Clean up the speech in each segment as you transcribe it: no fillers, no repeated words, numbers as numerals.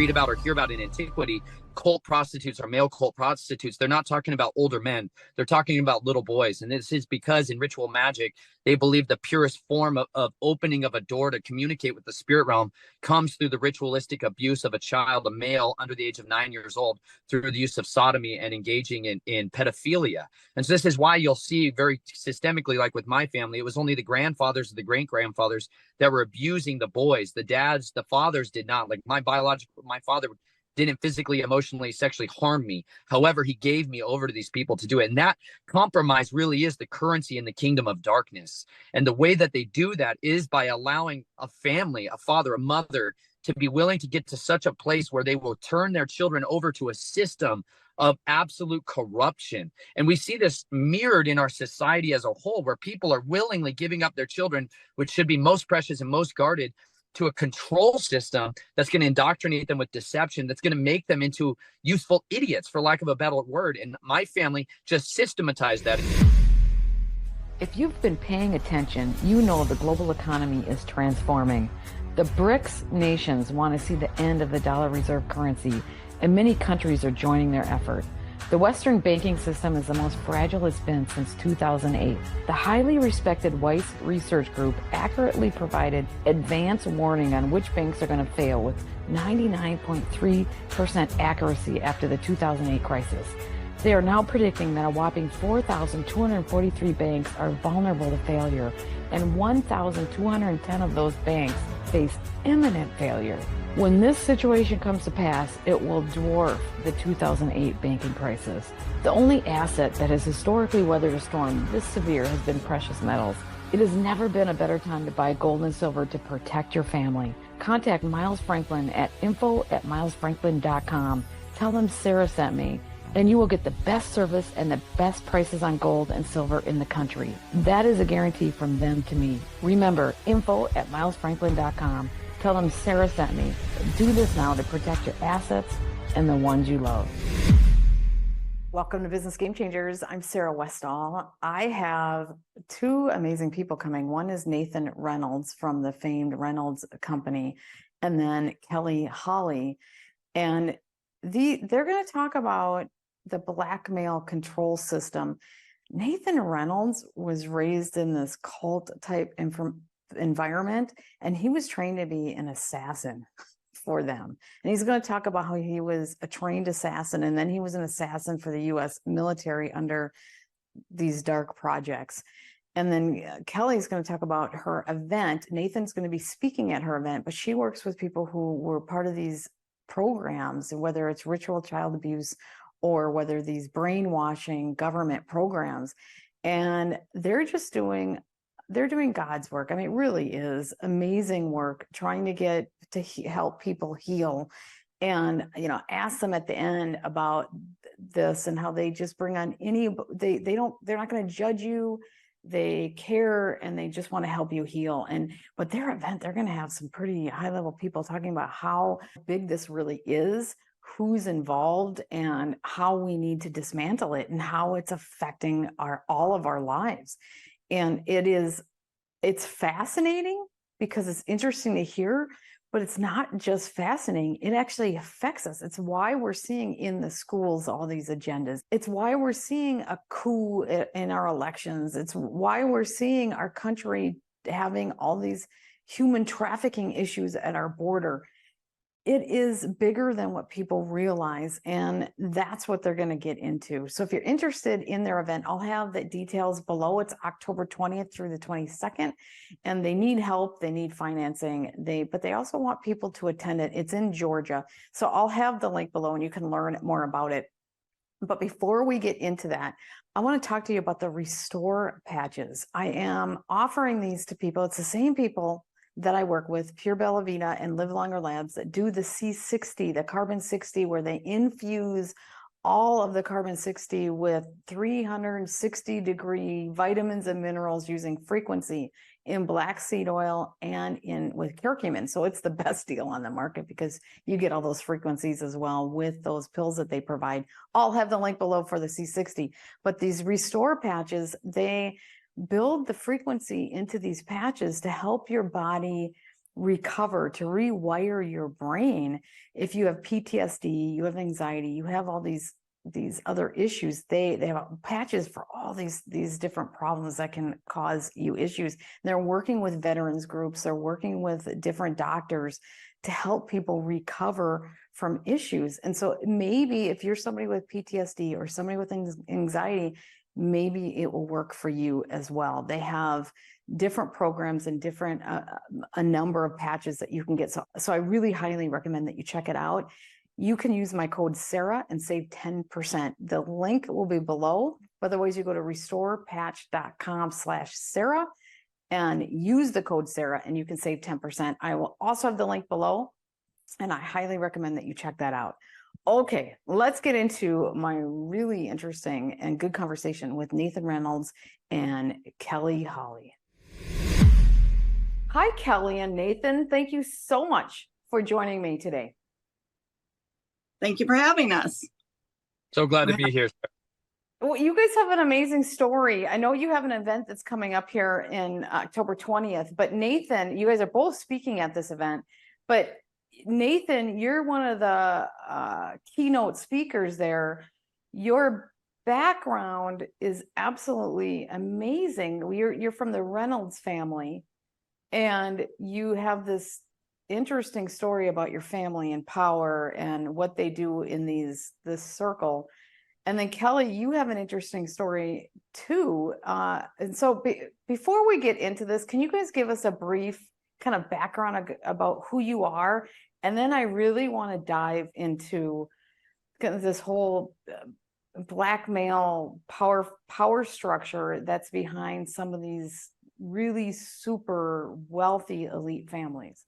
read about or hear about in antiquity, cult prostitutes or male cult prostitutes, they're not talking about older men. They're talking about little boys. And this is because in ritual magic, they believe the purest form of opening of a door to communicate with the spirit realm comes through the ritualistic abuse of a child, a male under the age of 9 years old, through the use of sodomy and engaging in pedophilia. And so this is why you'll see very systemically, like with my family, it was only the grandfathers or the great grandfathers that were abusing the boys. The dads, the fathers did not. Like my father didn't physically, emotionally, sexually harm me. However, he gave me over to these people to do it. And that compromise really is the currency in the kingdom of darkness. And the way that they do that is by allowing a family, a father, a mother, to be willing to get to such a place where they will turn their children over to a system of absolute corruption. And we see this mirrored in our society as a whole, where people are willingly giving up their children, which should be most precious and most guarded, to a control system that's going to indoctrinate them with deception, that's going to make them into useful idiots, for lack of a better word. And my family just systematized that. If you've been paying attention, you know the global economy is transforming. The BRICS nations want to see the end of the dollar reserve currency, and many countries are joining their effort. The Western banking system is the most fragile it's been since 2008. The highly respected Weiss Research Group accurately provided advance warning on which banks are going to fail with 99.3% accuracy after the 2008 crisis. They are now predicting that a whopping 4,243 banks are vulnerable to failure, and 1,210 of those banks face imminent failure. When this situation comes to pass, it will dwarf the 2008 banking crisis. The only asset that has historically weathered a storm this severe has been precious metals. It has never been a better time to buy gold and silver to protect your family. Contact Miles Franklin at info@milesfranklin.com. Tell them Sarah sent me, and you will get the best service and the best prices on gold and silver in the country. That is a guarantee from them to me. Remember, info@milesfranklin.com. Tell them Sarah sent me. Do this now to protect your assets and the ones you love. Welcome to Business Game Changers. I'm Sarah Westall. I have two amazing people coming. One is Nathan Reynolds from the famed Reynolds Company, and then Kelly Holly. And they're going to talk about the blackmail control system. Nathan Reynolds was raised in this cult type environment, and he was trained to be an assassin for them. And he's going to talk about how he was a trained assassin, and then he was an assassin for the U.S. military under these dark projects. And then Kelly's going to talk about her event. Nathan's going to be speaking at her event, but she works with people who were part of these programs, whether it's ritual child abuse or whether these brainwashing government programs. And they're doing God's work. I mean, it really is amazing work trying to help people heal. And, ask them at the end about this and how they just bring on they're not going to judge you. They care and they just want to help you heal. But their event, they're going to have some pretty high level people talking about how big this really is, who's involved, and how we need to dismantle it and how it's affecting all of our lives. And it's fascinating because it's interesting to hear, but it's not just fascinating. It actually affects us. It's why we're seeing in the schools all these agendas. It's why we're seeing a coup in our elections. It's why we're seeing our country having all these human trafficking issues at our border. It is bigger than what people realize, and that's what they're going to get into. So if you're interested in their event, I'll have the details below. It's October 20th through the 22nd, and they need help. They need financing. But they also want people to attend it. It's in Georgia. So I'll have the link below, and you can learn more about it. But before we get into that, I want to talk to you about the Restore patches. I am offering these to people. It's the same people that I work with, Pure Bella Vita and Live Longer Labs, that do the C60, the carbon 60, where they infuse all of the carbon 60 with 360-degree vitamins and minerals using frequency in black seed oil and with curcumin. So it's the best deal on the market because you get all those frequencies as well with those pills that they provide. I'll have the link below for the C60. But these Restore patches, they build the frequency into these patches to help your body recover, to rewire your brain. If you have PTSD, you have anxiety, you have all these other issues, they have patches for all these different problems that can cause you issues. They're working with veterans groups, they're working with different doctors to help people recover from issues. And so maybe if you're somebody with PTSD or somebody with anxiety, maybe it will work for you as well. They have different programs and different a number of patches that you can get. So I really highly recommend that you check it out. You can use my code Sarah and save 10%. The link will be below. Otherwise, you go to restorepatch.com/Sarah and use the code Sarah and you can save 10%. I will also have the link below, and I highly recommend that you check that out. Okay, let's get into my really interesting and good conversation with Nathan Reynolds and Kelly Holly. Hi, Kelly and Nathan. Thank you so much for joining me today. Thank you for having us. So glad to be here. Well, you guys have an amazing story. I know you have an event that's coming up here in October 20th, but Nathan, you guys are both speaking at this event, but Nathan, you're one of the keynote speakers there. Your background is absolutely amazing. You're from the Reynolds family, and you have this interesting story about your family and power and what they do in this circle. And then Kelly, you have an interesting story too. And so before we get into this, can you guys give us a brief kind of background about who you are? And then I really want to dive into kind of this whole black male power structure that's behind some of these really super wealthy elite families.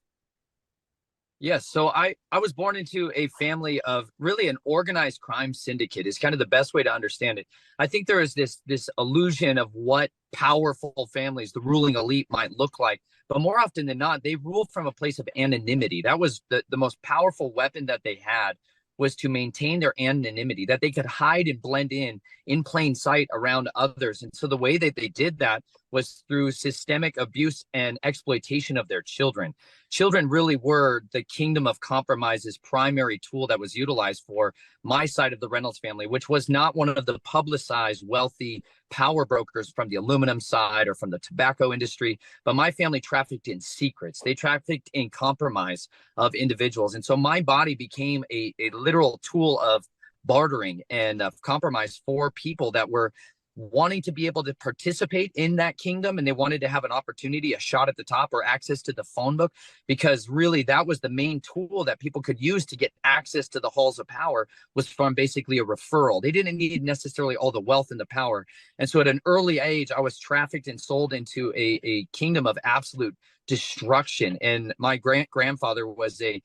Yes. So I was born into a family of really an organized crime syndicate is kind of the best way to understand it. I think there is this illusion of what powerful families, the ruling elite, might look like. But more often than not, they rule from a place of anonymity. That was the most powerful weapon that they had, was to maintain their anonymity, that they could hide and blend in plain sight around others. And so the way that they did that was through systemic abuse and exploitation of their children. Children really were the kingdom of compromise's primary tool that was utilized for my side of the Reynolds family, which was not one of the publicized wealthy power brokers from the aluminum side or from the tobacco industry, but my family trafficked in secrets. They trafficked in compromise of individuals. And so my body became a literal tool of bartering and of compromise for people that were wanting to be able to participate in that kingdom, and they wanted to have an opportunity, a shot at the top, or access to the phone book, because really that was the main tool that people could use to get access to the halls of power, was from basically a referral. They didn't need necessarily all the wealth and the power. And so at an early age, I was trafficked and sold into a kingdom of absolute destruction. And my grandfather was a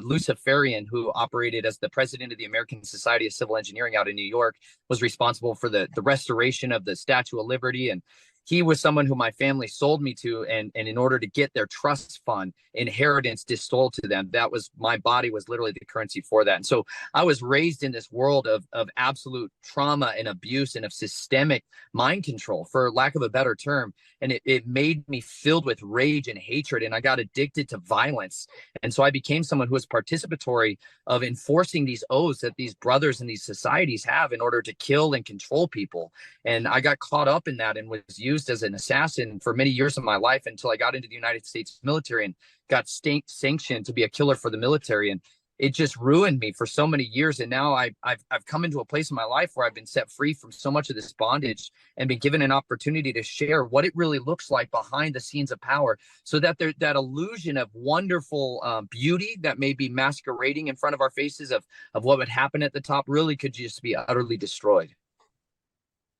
Luciferian who operated as the president of the American Society of Civil Engineering out in New York, was responsible for the restoration of the Statue of Liberty. And he was someone who my family sold me to, and in order to get their trust fund inheritance dissolved to them, that was, my body was literally the currency for that. And so I was raised in this world of absolute trauma and abuse and of systemic mind control, for lack of a better term. And it made me filled with rage and hatred, and I got addicted to violence. And so I became someone who was participatory of enforcing these oaths that these brothers and these societies have in order to kill and control people. And I got caught up in that and was used as an assassin for many years of my life, until I got into the United States military and got sanctioned to be a killer for the military. And it just ruined me for so many years. And now I've come into a place in my life where I've been set free from so much of this bondage and been given an opportunity to share what it really looks like behind the scenes of power, so that that illusion of wonderful beauty that may be masquerading in front of our faces of what would happen at the top really could just be utterly destroyed.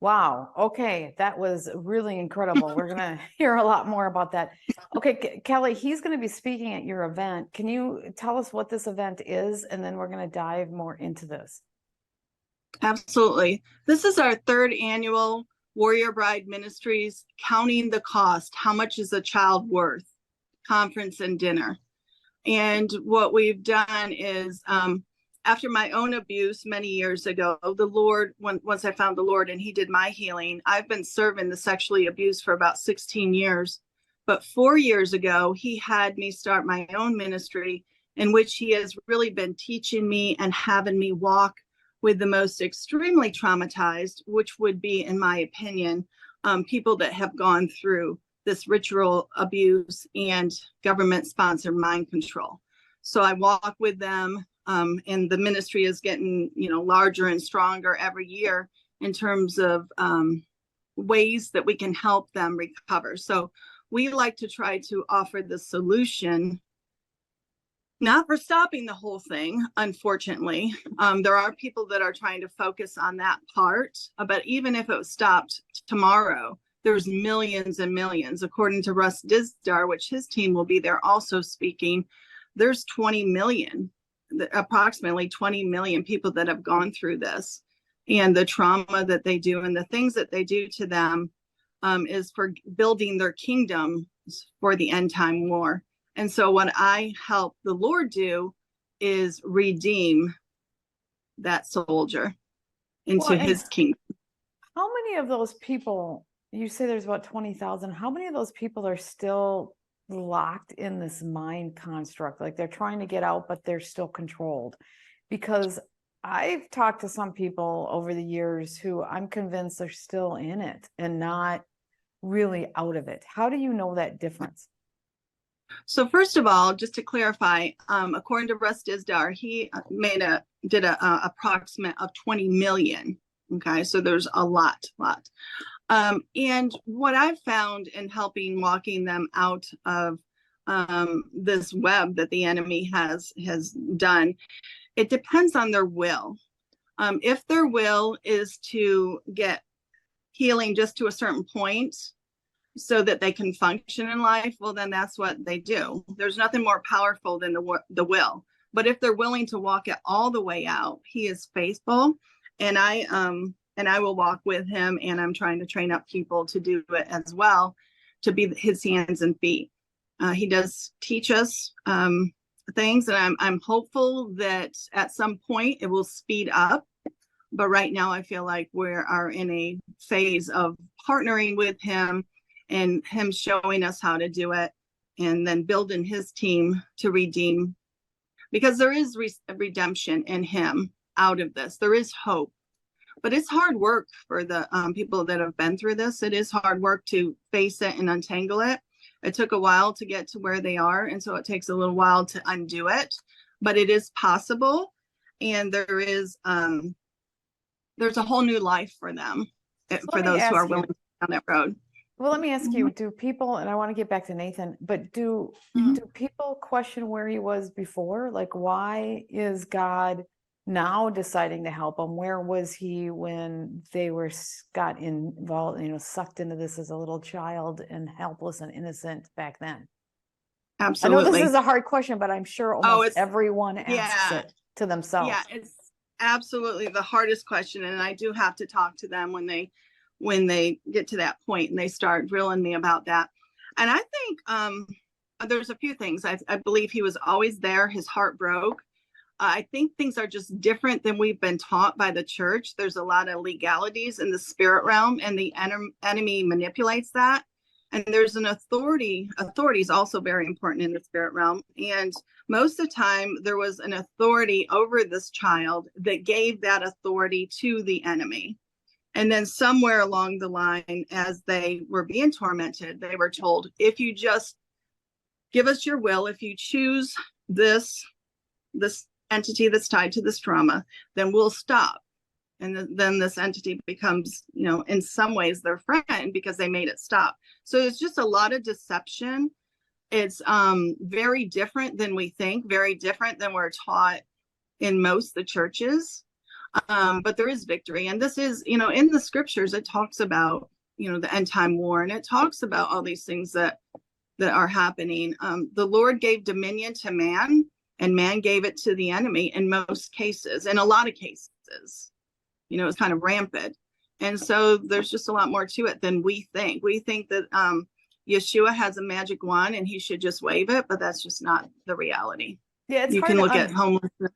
Wow. Okay. That was really incredible. We're going to hear a lot more about that. Okay. Kelly, he's going to be speaking at your event. Can you tell us what this event is? And then we're going to dive more into this. Absolutely. This is our third annual Warrior Bride Ministries Counting the Cost, How Much is a Child Worth? Conference and dinner. And what we've done is, after my own abuse many years ago, the Lord, once I found the Lord and he did my healing, I've been serving the sexually abused for about 16 years. But 4 years ago, he had me start my own ministry, in which he has really been teaching me and having me walk with the most extremely traumatized, which would be, in my opinion, people that have gone through this ritual abuse and government-sponsored mind control. So I walk with them, and the ministry is getting, larger and stronger every year in terms of ways that we can help them recover. So we like to try to offer the solution, not for stopping the whole thing, unfortunately. There are people that are trying to focus on that part, but even if it was stopped tomorrow, there's millions and millions. According to Russ Dizdar, which his team will be there also speaking, there's 20 million, approximately 20 million people that have gone through this. And the trauma that they do and the things that they do to them is for building their kingdom for the end time war. And so what I help the Lord do is redeem that soldier into his kingdom. How many of those people, you say there's about 20,000, how many of those people are still locked in this mind construct? Like they're trying to get out, but they're still controlled? Because I've talked to some people over the years who I'm convinced they're still in it and not really out of it. How do you know that difference? So first of all, just to clarify, according to Russ Dizdar, he did a approximate of 20 million. Okay, so there's a lot. And what I've found in helping walking them out of this web that the enemy has done, it depends on their will. If their will is to get healing just to a certain point so that they can function in life, well, then that's what they do. There's nothing more powerful than the will. But if they're willing to walk it all the way out, he is faithful. And I will walk with him, and I'm trying to train up people to do it as well, to be his hands and feet. He does teach us things, and I'm hopeful that at some point it will speed up. But right now I feel like we are in a phase of partnering with him and him showing us how to do it, and then building his team to redeem, because there is redemption in him out of this. There is hope, but it's hard work for the people that have been through this. It is hard work to face it and untangle it. It took a while to get to where they are, and so it takes a little while to undo it, but it is possible. And there is there's a whole new life for them, for those who are willing to go down that road. Well, let me ask you, do people, and I want to get back to Nathan, but do people question where he was before? Like, why is God now deciding to help him? Where was he when they got involved, sucked into this as a little child and helpless and innocent back then? Absolutely. I know this is a hard question, but I'm sure almost everyone asks it to themselves. Yeah, it's absolutely the hardest question. And I do have to talk to them when they get to that point and they start drilling me about that. And I think there's a few things. I believe he was always there. His heart broke. I think things are just different than we've been taught by the church. There's a lot of legalities in the spirit realm, and the enemy manipulates that. And there's an authority. Authority is also very important in the spirit realm. And most of the time, there was an authority over this child that gave that authority to the enemy. And then somewhere along the line, as they were being tormented, they were told, if you just give us your will, if you choose this entity that's tied to this trauma, then we'll stop. And then this entity becomes, in some ways their friend, because they made it stop. So it's just a lot of deception. It's very different than we think, very different than we're taught in most of the churches. But there is victory. And this is, in the scriptures, it talks about, the end time war, and it talks about all these things that are happening. The Lord gave dominion to man, and man gave it to the enemy in most cases, in a lot of cases. It's kind of rampant. And so there's just a lot more to it than we think. We think that Yeshua has a magic wand and he should just wave it, but that's just not the reality. Yeah, you can look at homelessness.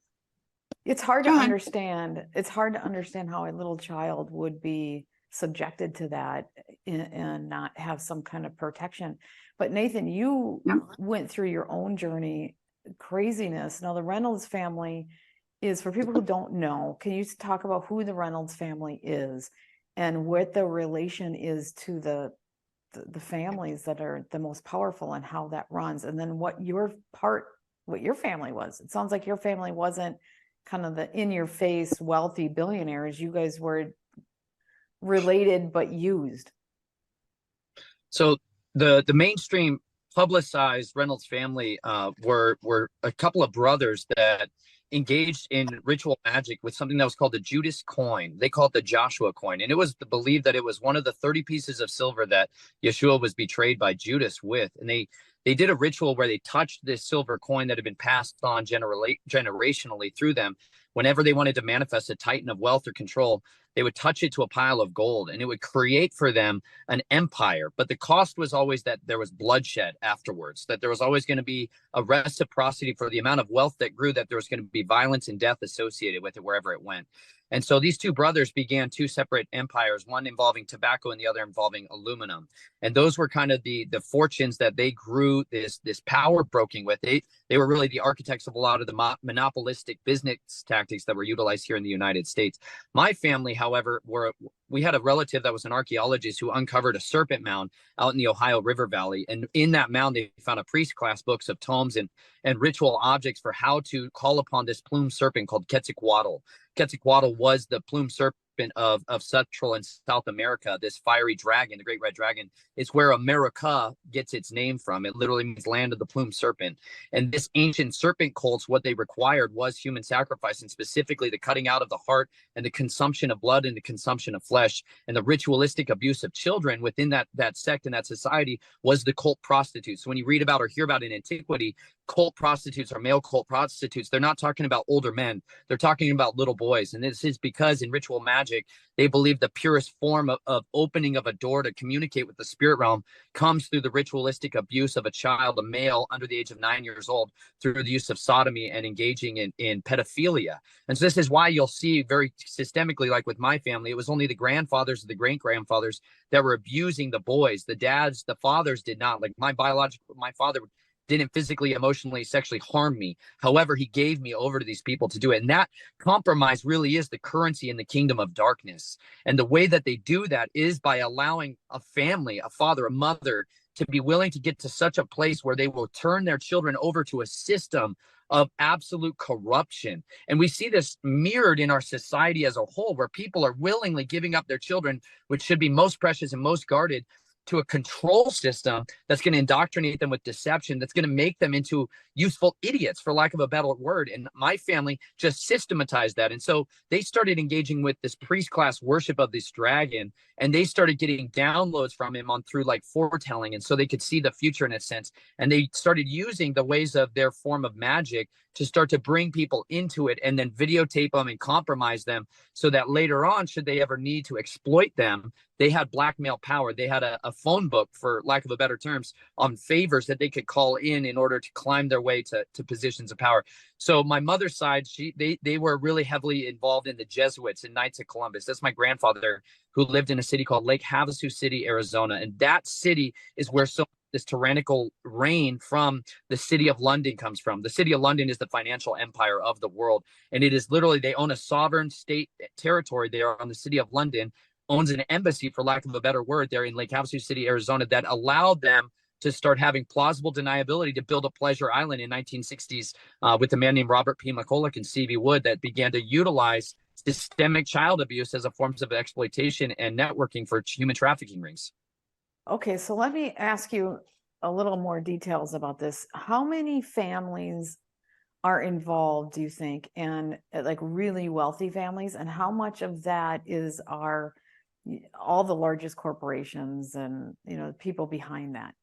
It's hard to understand. It's hard to understand how a little child would be subjected to that and not have some kind of protection. But Nathan, you went through your own journey, craziness. Now the Reynolds family is, for people who don't know, can you talk about who the Reynolds family is and what the relation is to the families that are the most powerful and how that runs, and then what your family was? It sounds like your family wasn't kind of the in-your-face wealthy billionaires. You guys were related but used. So the mainstream publicized Reynolds family were a couple of brothers that engaged in ritual magic with something that was called the Judas coin. They call it the Joshua coin. And it was believed that it was one of the 30 pieces of silver that Yeshua was betrayed by Judas with. And they did a ritual where they touched this silver coin that had been passed on generationally through them. Whenever they wanted to manifest a titan of wealth or control, they would touch it to a pile of gold, and it would create for them an empire. But the cost was always that there was bloodshed afterwards, that there was always going to be a reciprocity for the amount of wealth that grew, that there was going to be violence and death associated with it wherever it went. And so these two brothers began two separate empires, one involving tobacco and the other involving aluminum. And those were kind of the fortunes that they grew this power broking with. They were really the architects of a lot of the monopolistic business tactics that were utilized here in the United States. My family, however, we had a relative that was an archaeologist who uncovered a serpent mound out in the Ohio River Valley. And in that mound, they found a priest class books of tomes and ritual objects for how to call upon this plumed serpent called Quetzalcoatl. Quetzalcoatl was the plumed serpent of Central and South America. This fiery dragon, the great red dragon, is where America gets its name from. It literally means land of the plumed serpent. And this ancient serpent cults, what they required was human sacrifice, and specifically the cutting out of the heart and the consumption of blood and the consumption of flesh. And the ritualistic abuse of children within that sect and that society was the cult prostitutes. So when you read about or hear about in antiquity, cult prostitutes or male cult prostitutes, they're not talking about older men. They're talking about little boys. And this is because in ritual magic, they believe the purest form of opening of a door to communicate with the spirit realm comes through the ritualistic abuse of a child, a male under the age of 9 years old, through the use of sodomy and engaging in pedophilia. And so this is why you'll see very systemically, like with my family, it was only the grandfathers or the great-grandfathers that were abusing the boys. The dads, the fathers did not. Like my father didn't physically, emotionally, sexually harm me. However, he gave me over to these people to do it. And that compromise really is the currency in the kingdom of darkness. And the way that they do that is by allowing a family, a father, a mother, to be willing to get to such a place where they will turn their children over to a system of absolute corruption. And we see this mirrored in our society as a whole, where people are willingly giving up their children, which should be most precious and most guarded, to a control system that's going to indoctrinate them with deception, that's going to make them into useful idiots, for lack of a better word. And my family just systematized that. And so they started engaging with this priest class worship of this dragon, and they started getting downloads from him on through like foretelling. And so they could see the future in a sense. And they started using the ways of their form of magic to start to bring people into it and then videotape them and compromise them, so that later on, should they ever need to exploit them, they had blackmail power. They had a phone book, for lack of a better terms, on favors that they could call in order to climb their way to positions of power. So my mother's side, they were really heavily involved in the Jesuits and Knights of Columbus. That's my grandfather, who lived in a city called Lake Havasu City, Arizona. And that city is where this tyrannical reign from the city of London comes from. The city of London is the financial empire of the world. And it is literally, they own a sovereign state territory there on the city of London, owns an embassy, for lack of a better word, there in Lake Havasu City, Arizona, that allowed them to start having plausible deniability to build a pleasure island in 1960s with a man named Robert P. McCulloch and C.V. Wood, that began to utilize systemic child abuse as a form of exploitation and networking for human trafficking rings. Okay, so let me ask you a little more details about this. How many families are involved, do you think, and like really wealthy families, and how much of that is all the largest corporations and people behind that?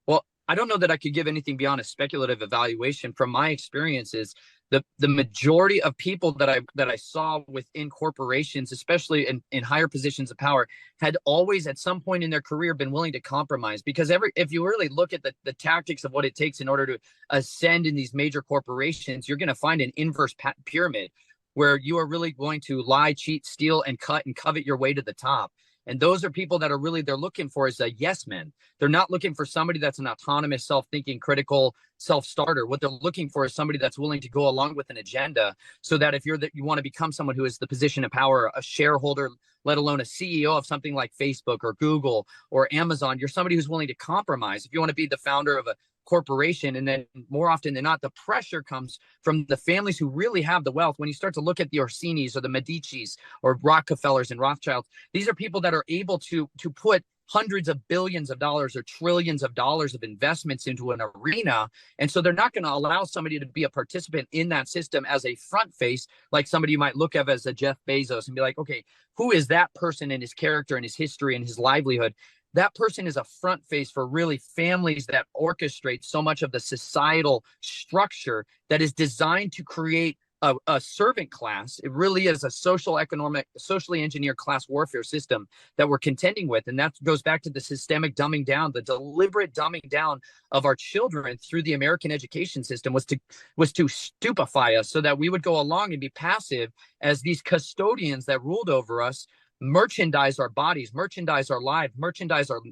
Well, I don't know that I could give anything beyond a speculative evaluation. From my experiences, the majority of people that I saw within corporations, especially in higher positions of power, had always at some point in their career been willing to compromise. Because if you really look at the tactics of what it takes in order to ascend in these major corporations, you're going to find an inverse pyramid. where you are really going to lie, cheat, steal, and cut and covet your way to the top. And those are people that are really, they're looking for is a yes men. They're not looking for somebody that's an autonomous, self-thinking, critical self-starter. What they're looking for is somebody that's willing to go along with an agenda, so that if you want to become someone who is the position of power, a shareholder, let alone a CEO of something like Facebook or Google or Amazon, you're somebody who's willing to compromise. If you want to be the founder of a corporation, and then more often than not, the pressure comes from the families who really have the wealth. When you start to look at the Orsinis or the Medicis or Rockefellers and Rothschilds, these are people that are able to put hundreds of billions of dollars or trillions of dollars of investments into an arena. And so they're not going to allow somebody to be a participant in that system as a front face, like somebody you might look at as a Jeff Bezos and be like, okay, who is that person and his character and his history and his livelihood? That person is a front face for really families that orchestrate so much of the societal structure that is designed to create a servant class. It really is a social, economic, socially engineered class warfare system that we're contending with. And that goes back to the systemic dumbing down, the deliberate dumbing down of our children through the American education system was to stupefy us so that we would go along and be passive as these custodians that ruled over us merchandise our bodies, merchandise our lives, merchandise our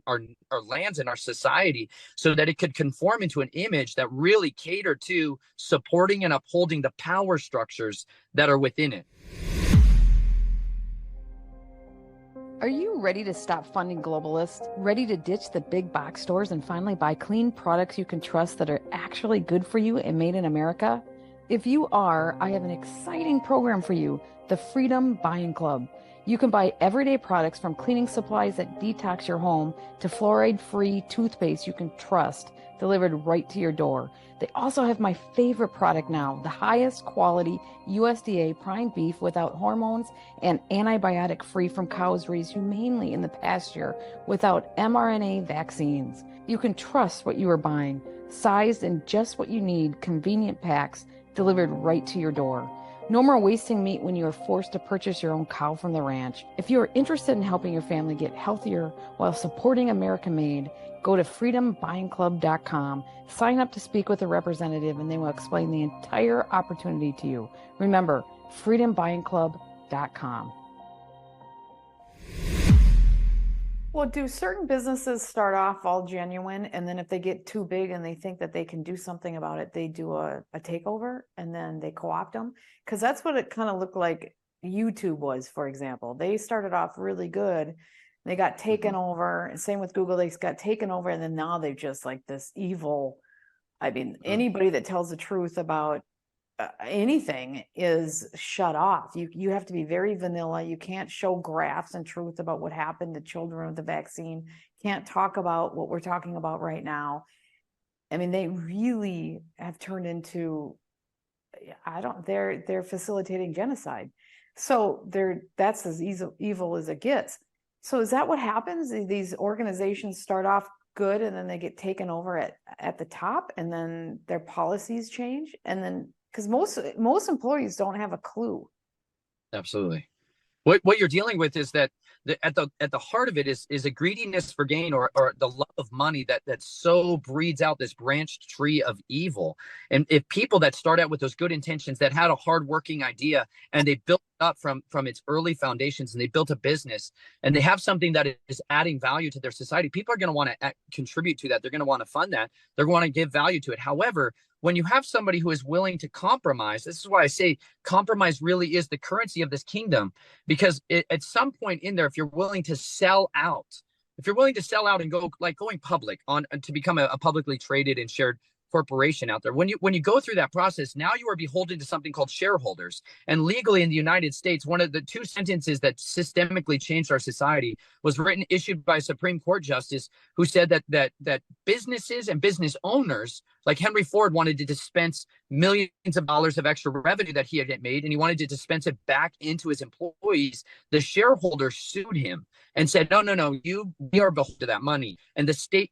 lands and our society, so that it could conform into an image that really catered to supporting and upholding the power structures that are within it. Are you ready to stop funding globalists? Ready to ditch the big box stores and finally buy clean products you can trust that are actually good for you and made in America? If you are, I have an exciting program for you, the Freedom Buying Club. You can buy everyday products from cleaning supplies that detox your home to fluoride-free toothpaste you can trust, delivered right to your door. They also have my favorite product now, the highest quality USDA prime beef without hormones and antibiotic-free from cows raised humanely in the pasture without mRNA vaccines. You can trust what you are buying, sized in just what you need, convenient packs delivered right to your door. No more wasting meat when you are forced to purchase your own cow from the ranch. If you are interested in helping your family get healthier while supporting American made, go to freedombuyingclub.com, sign up to speak with a representative, and they will explain the entire opportunity to you. Remember, freedombuyingclub.com. Well, do certain businesses start off all genuine, and then if they get too big and they think that they can do something about it, they do a takeover and then they co-opt them? Because that's what it kind of looked like YouTube was, for example. They started off really good. They got taken over. And same with Google, they got taken over. And then now they're just like this evil. I mean, anybody that tells the truth about anything is shut off. You have to be very vanilla. You can't show graphs and truth about what happened to children with the vaccine. Can't talk about what we're talking about right now. I mean, they really have turned into, they're facilitating genocide. So that's as evil as it gets. So is that what happens? These organizations start off good and then they get taken over at the top, and then their policies change, and then because most employees don't have a clue. Absolutely. What you're dealing with is that at the heart of it is a greediness for gain, or the love of money that so breeds out this branched tree of evil. And if people that start out with those good intentions, that had a hardworking idea and they built it up from its early foundations, and they built a business and they have something that is adding value to their society, people are going to want to contribute to that. They're going to want to fund that. They're going to give value to it. However, when you have somebody who is willing to compromise, this is why I say compromise really is the currency of this kingdom, because at some point in there, if you're willing to sell out, and go like going public on to become a publicly traded and shared corporation out there, when you go through that process, now you are beholden to something called shareholders. And legally in the United States, one of the two sentences that systemically changed our society was issued by a Supreme Court justice who said that businesses and business owners, like Henry Ford, wanted to dispense millions of dollars of extra revenue that he had made, and he wanted to dispense it back into his employees. The shareholders sued him and said, no, we are beholden to that money. And the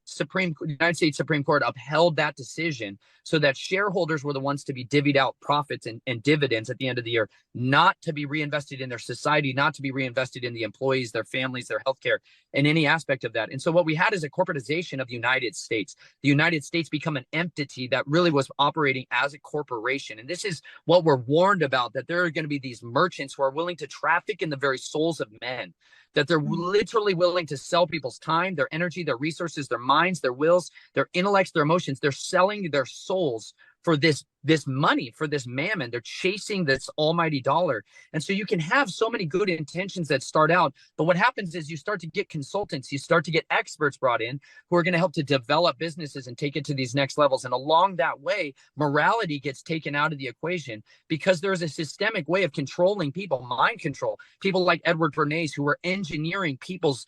United States Supreme Court upheld that decision decision so that shareholders were the ones to be divvied out profits and dividends at the end of the year, not to be reinvested in their society, not to be reinvested in the employees, their families, their healthcare, and any aspect of that. And so what we had is a corporatization of the United States. The United States become an entity that really was operating as a corporation. And this is what we're warned about, that there are going to be these merchants who are willing to traffic in the very souls of men, that they're literally willing to sell people's time, their energy, their resources, their minds, their wills, their intellects, their emotions. They're selling their souls for this money, for this mammon. They're chasing this almighty dollar. And so you can have so many good intentions that start out, but what happens is you start to get consultants, you start to get experts brought in who are going to help to develop businesses and take it to these next levels. And along that way, morality gets taken out of the equation because there's a systemic way of controlling people, mind control. People like Edward Bernays, who were engineering people's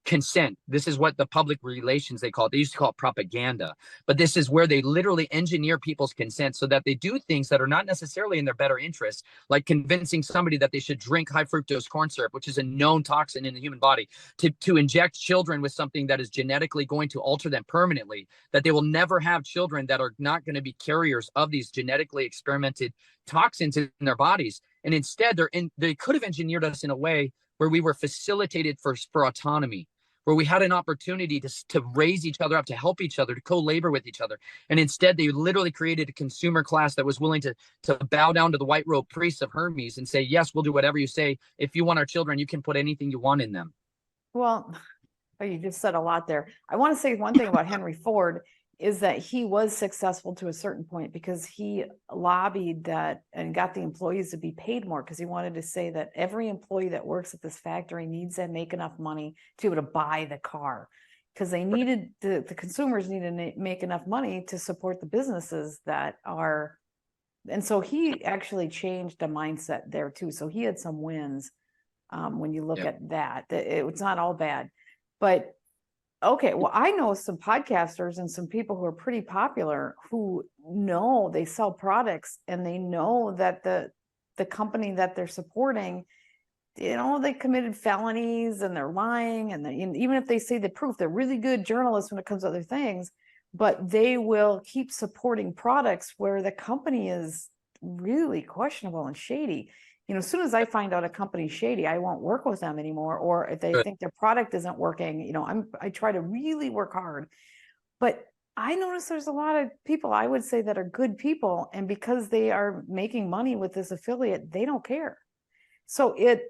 consent. This is what the public relations, they call it. They used to call it propaganda, but this is where they literally engineer people's consent so that they do things that are not necessarily in their better interest, like convincing somebody that they should drink high fructose corn syrup, which is a known toxin in the human body, to inject children with something that is genetically going to alter them permanently, that they will never have children that are not going to be carriers of these genetically experimented toxins in their bodies. And instead, they could have engineered us in a way where we were facilitated for autonomy, where we had an opportunity to raise each other up, to help each other, to co-labor with each other. And instead, they literally created a consumer class that was willing to bow down to the white robe priests of Hermes and say, yes, we'll do whatever you say. If you want our children, you can put anything you want in them. Well, you just said a lot there. I want to say one thing about Henry Ford is that he was successful to a certain point because he lobbied that and got the employees to be paid more, because he wanted to say that every employee that works at this factory needs to make enough money to be able to buy the car, because they needed the consumers needed to make enough money to support the businesses that are. And so he actually changed the mindset there too. So he had some wins when you look at that. It's not all bad, but okay, well, I know some podcasters and some people who are pretty popular who know they sell products and they know that the company that they're supporting, they committed felonies and they're lying. And even if they say the proof, they're really good journalists when it comes to other things, but they will keep supporting products where the company is really questionable and shady. As soon as I find out a company's shady, I won't work with them anymore. Or if they think their product isn't working, I try to really work hard. But I notice there's a lot of people, I would say, that are good people. And because they are making money with this affiliate, they don't care. So it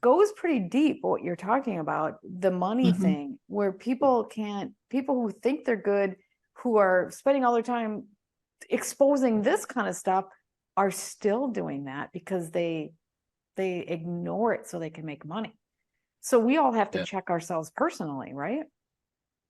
goes pretty deep, what you're talking about, the money thing, where people who think they're good, who are spending all their time exposing this kind of stuff, are still doing that because they ignore it so they can make money. So we all have to check ourselves personally, right?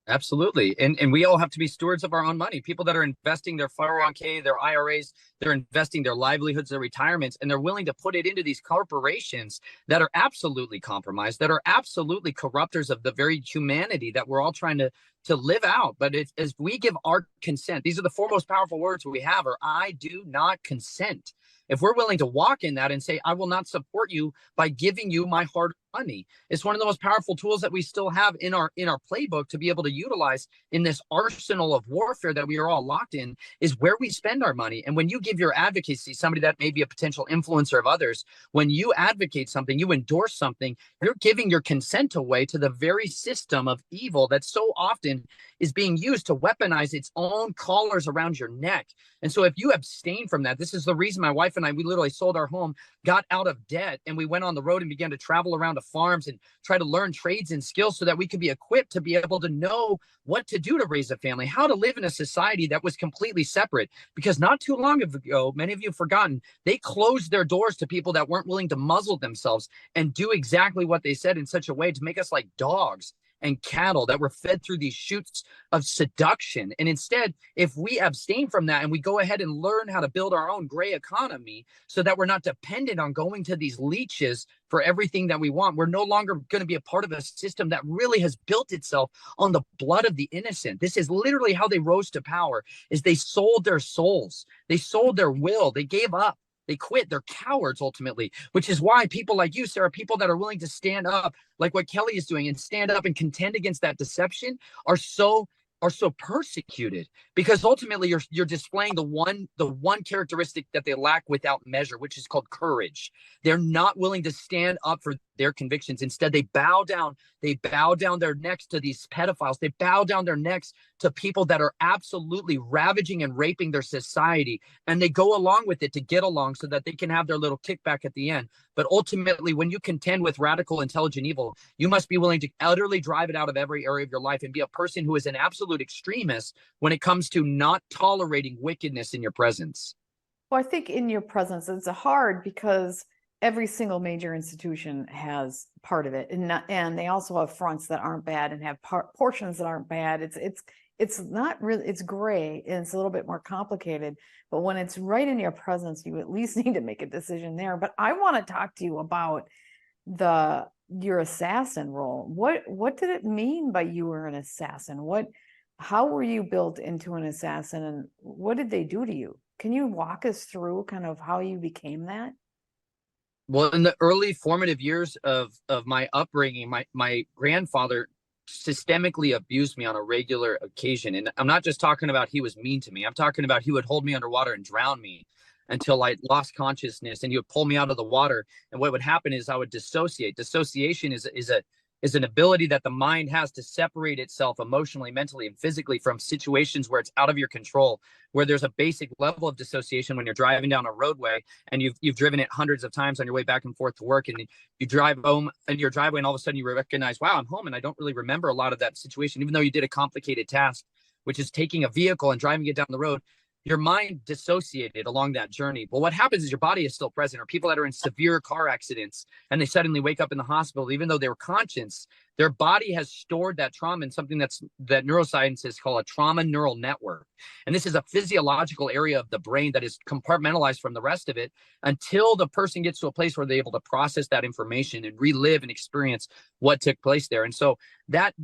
Absolutely. And we all have to be stewards of our own money. People that are investing their 401k, their IRAs, they're investing their livelihoods, their retirements, and they're willing to put it into these corporations that are absolutely compromised, that are absolutely corrupters of the very humanity that we're all trying to live out. But as we give our consent, these are the four most powerful words we have, are I do not consent. If we're willing to walk in that and say, I will not support you by giving you my hard money, it's one of the most powerful tools that we still have in our playbook to be able to utilize in this arsenal of warfare that we are all locked in, is where we spend our money. And when you give your advocacy, somebody that may be a potential influencer of others, when you advocate something, you endorse something, you're giving your consent away to the very system of evil that so often is being used to weaponize its own collars around your neck. And so if you abstain from that, this is the reason my wife and I, we literally sold our home, got out of debt, and we went on the road and began to travel around to farms and try to learn trades and skills so that we could be equipped to be able to know what to do to raise a family, how to live in a society that was completely separate. Because not too long ago, many of you have forgotten, they closed their doors to people that weren't willing to muzzle themselves and do exactly what they said in such a way to make us like dogs and cattle that were fed through these shoots of seduction. And instead, if we abstain from that and we go ahead and learn how to build our own gray economy so that we're not dependent on going to these leeches for everything that we want, we're no longer going to be a part of a system that really has built itself on the blood of the innocent. This is literally how they rose to power, is they sold their souls. They sold their will. They gave up. They quit. They're cowards ultimately, which is why people like you, Sarah, people that are willing to stand up like what Kelly is doing and stand up and contend against that deception are are so persecuted, because ultimately you're displaying the one characteristic that they lack without measure, which is called courage. They're not willing to stand up for their convictions. Instead, they bow down their necks to these pedophiles. They bow down their necks to people that are absolutely ravaging and raping their society, and they go along with it to get along so that they can have their little kickback at the end. But ultimately, when you contend with radical intelligent evil, you must be willing to utterly drive it out of every area of your life and be a person who is an absolute extremist when it comes to not tolerating wickedness in your presence. Well, I think in your presence, it's hard because every single major institution has part of it, and they also have fronts that aren't bad and have portions that aren't bad. It's not really, it's gray, and it's a little bit more complicated. But when it's right in your presence, you at least need to make a decision there. But I want to talk to you about your assassin role. What did it mean by you were an assassin? How were you built into an assassin, and what did they do to you? Can you walk us through kind of how you became that? Well, in the early formative years of my upbringing, my grandfather systemically abused me on a regular occasion. And I'm not just talking about he was mean to me. I'm talking about he would hold me underwater and drown me until I lost consciousness, and he would pull me out of the water. And what would happen is I would dissociate. Dissociation is an ability that the mind has to separate itself emotionally, mentally, and physically from situations where it's out of your control, where there's a basic level of dissociation when you're driving down a roadway and you've driven it hundreds of times on your way back and forth to work, and you drive home in your driveway, and all of a sudden you recognize, wow, I'm home, and I don't really remember a lot of that situation, even though you did a complicated task, which is taking a vehicle and driving it down the road. Your mind dissociated along that journey. But what happens is your body is still present, or people that are in severe car accidents and they suddenly wake up in the hospital, even though they were conscious, their body has stored that trauma in something that neuroscientists call a trauma neural network. And this is a physiological area of the brain that is compartmentalized from the rest of it until the person gets to a place where they're able to process that information and relive and experience what took place there. And so that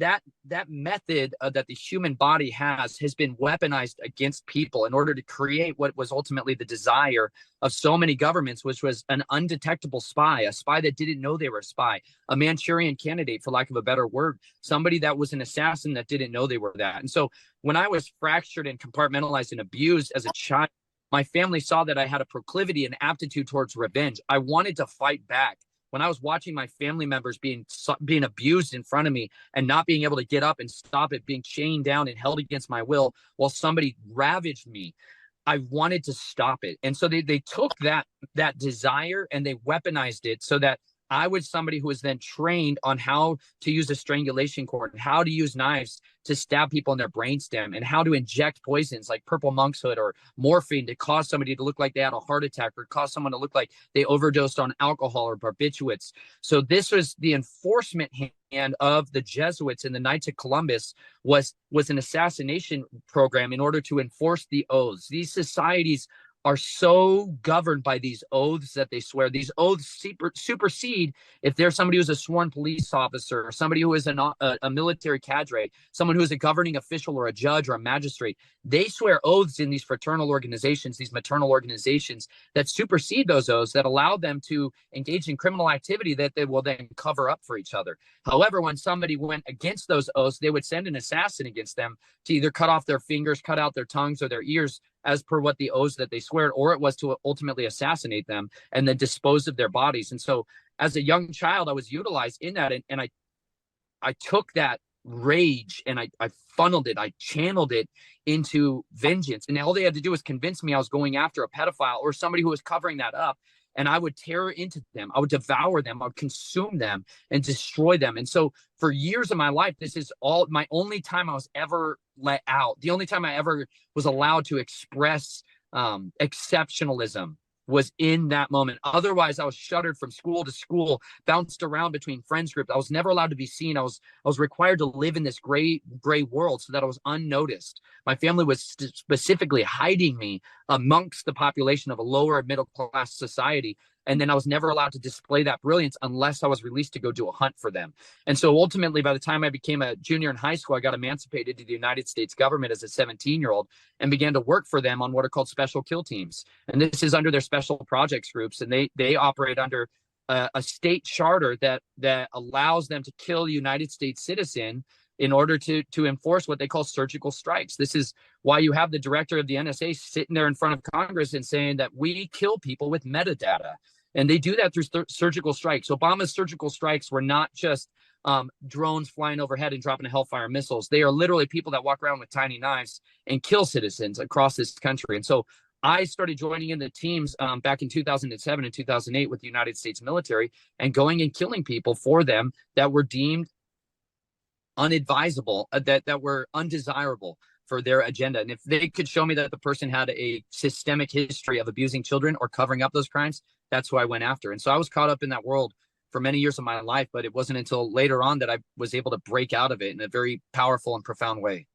method that the human body has been weaponized against people in order to create what was ultimately the desire of so many governments, which was an undetectable spy, a spy that didn't know they were a spy, a Manchurian candidate, for lack of a better word, somebody that was an assassin that didn't know they were that. And so when I was fractured and compartmentalized and abused as a child, my family saw that I had a proclivity and aptitude towards revenge. I wanted to fight back. When I was watching my family members being abused in front of me and not being able to get up and stop it, being chained down and held against my will while somebody ravaged me, I wanted to stop it. And so they took that desire and they weaponized it so that I was somebody who was then trained on how to use a strangulation cord and how to use knives to stab people in their brainstem and how to inject poisons like purple monkshood or morphine to cause somebody to look like they had a heart attack or cause someone to look like they overdosed on alcohol or barbiturates. So this was the enforcement hand of the Jesuits in the Knights of Columbus was an assassination program in order to enforce the oaths. These societies are so governed by these oaths that they swear. These oaths supersede if there's somebody who's a sworn police officer or somebody who is a military cadre, someone who is a governing official or a judge or a magistrate. They swear oaths in these fraternal organizations, these maternal organizations that supersede those oaths, that allow them to engage in criminal activity that they will then cover up for each other. However, when somebody went against those oaths, they would send an assassin against them to either cut off their fingers, cut out their tongues or their ears, as per what the oaths that they swear, or it was to ultimately assassinate them and then dispose of their bodies. And so as a young child, I was utilized in that. And I took that rage and I funneled it, I channeled it into vengeance. And all they had to do was convince me I was going after a pedophile or somebody who was covering that up. And I would tear into them. I would devour them. I would consume them and destroy them. And so for years of my life, this is all my only time I was ever let out. The only time I ever was allowed to express exceptionalism was in that moment. Otherwise, I was shuttered from school to school, bounced around between friends groups. I was never allowed to be seen. I was required to live in this gray world so that I was unnoticed. My family was specifically hiding me amongst the population of a lower middle class society. And then I was never allowed to display that brilliance unless I was released to go do a hunt for them. And so ultimately, by the time I became a junior in high school, I got emancipated to the United States government as a 17-year-old and began to work for them on what are called special kill teams. And this is under their special projects groups. And they operate under a state charter that allows them to kill a United States citizen in order to enforce what they call surgical strikes. This is why you have the director of the NSA sitting there in front of Congress and saying that we kill people with metadata. And they do that through surgical strikes. Obama's surgical strikes were not just drones flying overhead and dropping Hellfire missiles. They are literally people that walk around with tiny knives and kill citizens across this country. And so I started joining in the teams back in 2007 and 2008 with the United States military and going and killing people for them that were deemed unadvisable, that were undesirable for their agenda. And if they could show me that the person had a systemic history of abusing children or covering up those crimes, that's who I went after. And so I was caught up in that world for many years of my life, but it wasn't until later on that I was able to break out of it in a very powerful and profound way.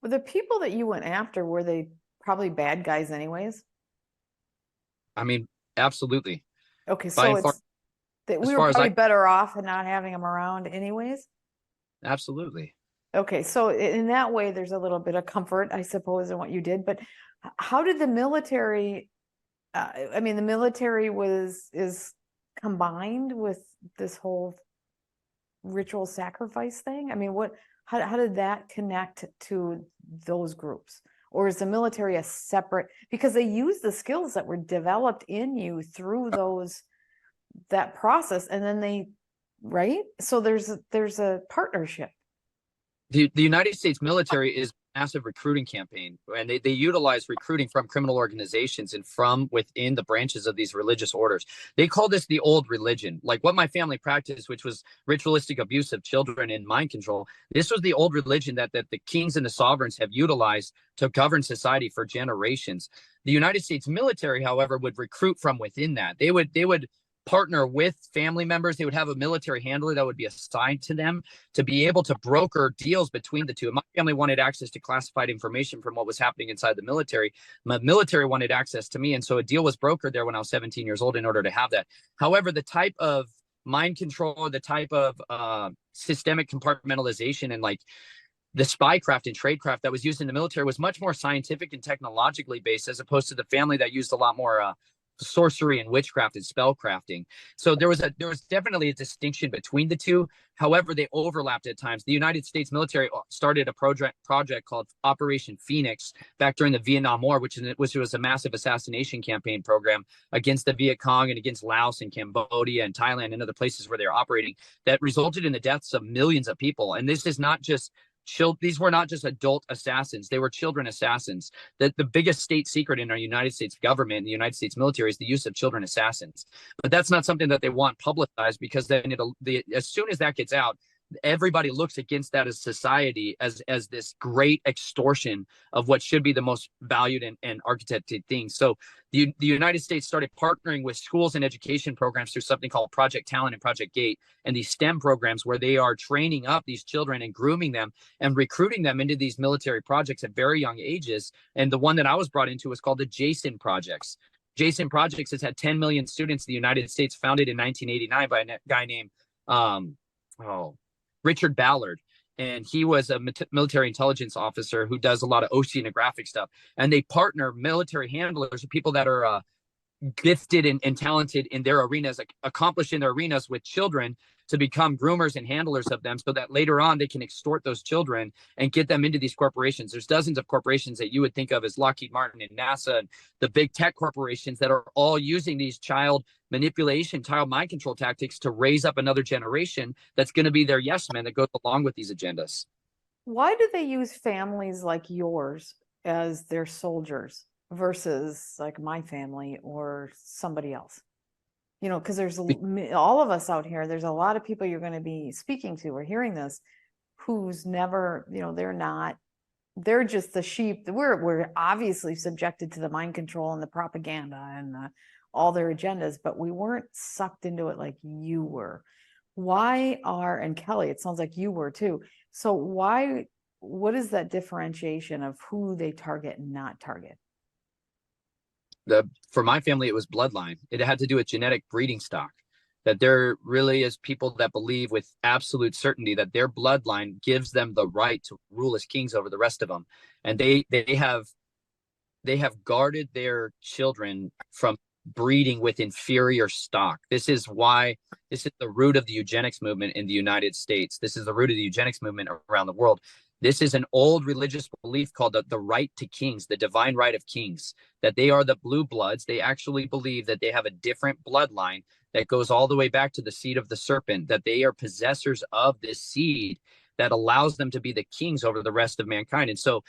Well, the people that you went after, were they probably bad guys anyways? I mean, absolutely. Okay, so it's that we were probably better off in not having them around anyways? Absolutely. Okay, so in that way, there's a little bit of comfort, I suppose, in what you did. But how did the military, I mean, the military is combined with this whole ritual sacrifice thing? I mean, how did that connect to those groups? Or is the military a separate, because they use the skills that were developed in you through that process, and then right? So there's a partnership. The United States military is a massive recruiting campaign, and they utilize recruiting from criminal organizations and from within the branches of these religious orders. They call this the old religion, like what my family practiced, which was ritualistic abuse of children and mind control. This was the old religion that the kings and the sovereigns have utilized to govern society for generations. The United States military, however, would recruit from within that. They would partner with family members. They would have a military handler that would be assigned to them to be able to broker deals between the two. My family wanted access to classified information from what was happening inside the military. My military wanted access to me. And so a deal was brokered there when I was 17 years old in order to have that. However, the type of mind control, the type of systemic compartmentalization and like the spycraft and tradecraft that was used in the military was much more scientific and technologically based, as opposed to the family that used a lot more sorcery and witchcraft and spell crafting. So there was definitely a distinction between the two. However, they overlapped at times. The United States military started a project called Operation Phoenix back during the Vietnam War, which was a massive assassination campaign program against the Viet Cong and against Laos and Cambodia and Thailand and other places where they're operating, that resulted in the deaths of millions of people. And this is not just these were not just adult assassins. They were children assassins. The biggest state secret in our United States government and the United States military is the use of children assassins. But that's not something that they want publicized, because then as soon as that gets out, everybody looks against that as society as this great extortion of what should be the most valued and architected things. So the United States started partnering with schools and education programs through something called Project Talent and Project Gate, and these STEM programs where they are training up these children and grooming them and recruiting them into these military projects at very young ages. And the one that I was brought into was called the Jason Projects. Jason Projects has had 10 million students in the United States, founded in 1989 by a guy named Richard Ballard. And he was a military intelligence officer who does a lot of oceanographic stuff. And they partner military handlers, people that are gifted and talented in their arenas, like accomplished in their arenas, with children to become groomers and handlers of them, so that later on they can extort those children and get them into these corporations. There's dozens of corporations that you would think of as Lockheed Martin and NASA and the big tech corporations that are all using these child manipulation, child mind control tactics to raise up another generation that's going to be their yes men that goes along with these agendas. Why do they use families like yours as their soldiers versus like my family or somebody else? You know, because there's all of us out here, there's a lot of people you're going to be speaking to or hearing this who's never, you know, they're just the sheep. We're obviously subjected to the mind control and the propaganda and all their agendas, but we weren't sucked into it like you were. And Kelly, it sounds like you were too. So what is that differentiation of who they target and not target? For my family, it was bloodline. It had to do with genetic breeding stock, that there really is people that believe with absolute certainty that their bloodline gives them the right to rule as kings over the rest of them. And they have guarded their children from breeding with inferior stock. This is the root of the eugenics movement in the United States. This is the root of the eugenics movement around the world. This is an old religious belief called the right to kings, the divine right of kings, that they are the blue bloods. They actually believe that they have a different bloodline that goes all the way back to the seed of the serpent, that they are possessors of this seed that allows them to be the kings over the rest of mankind. And so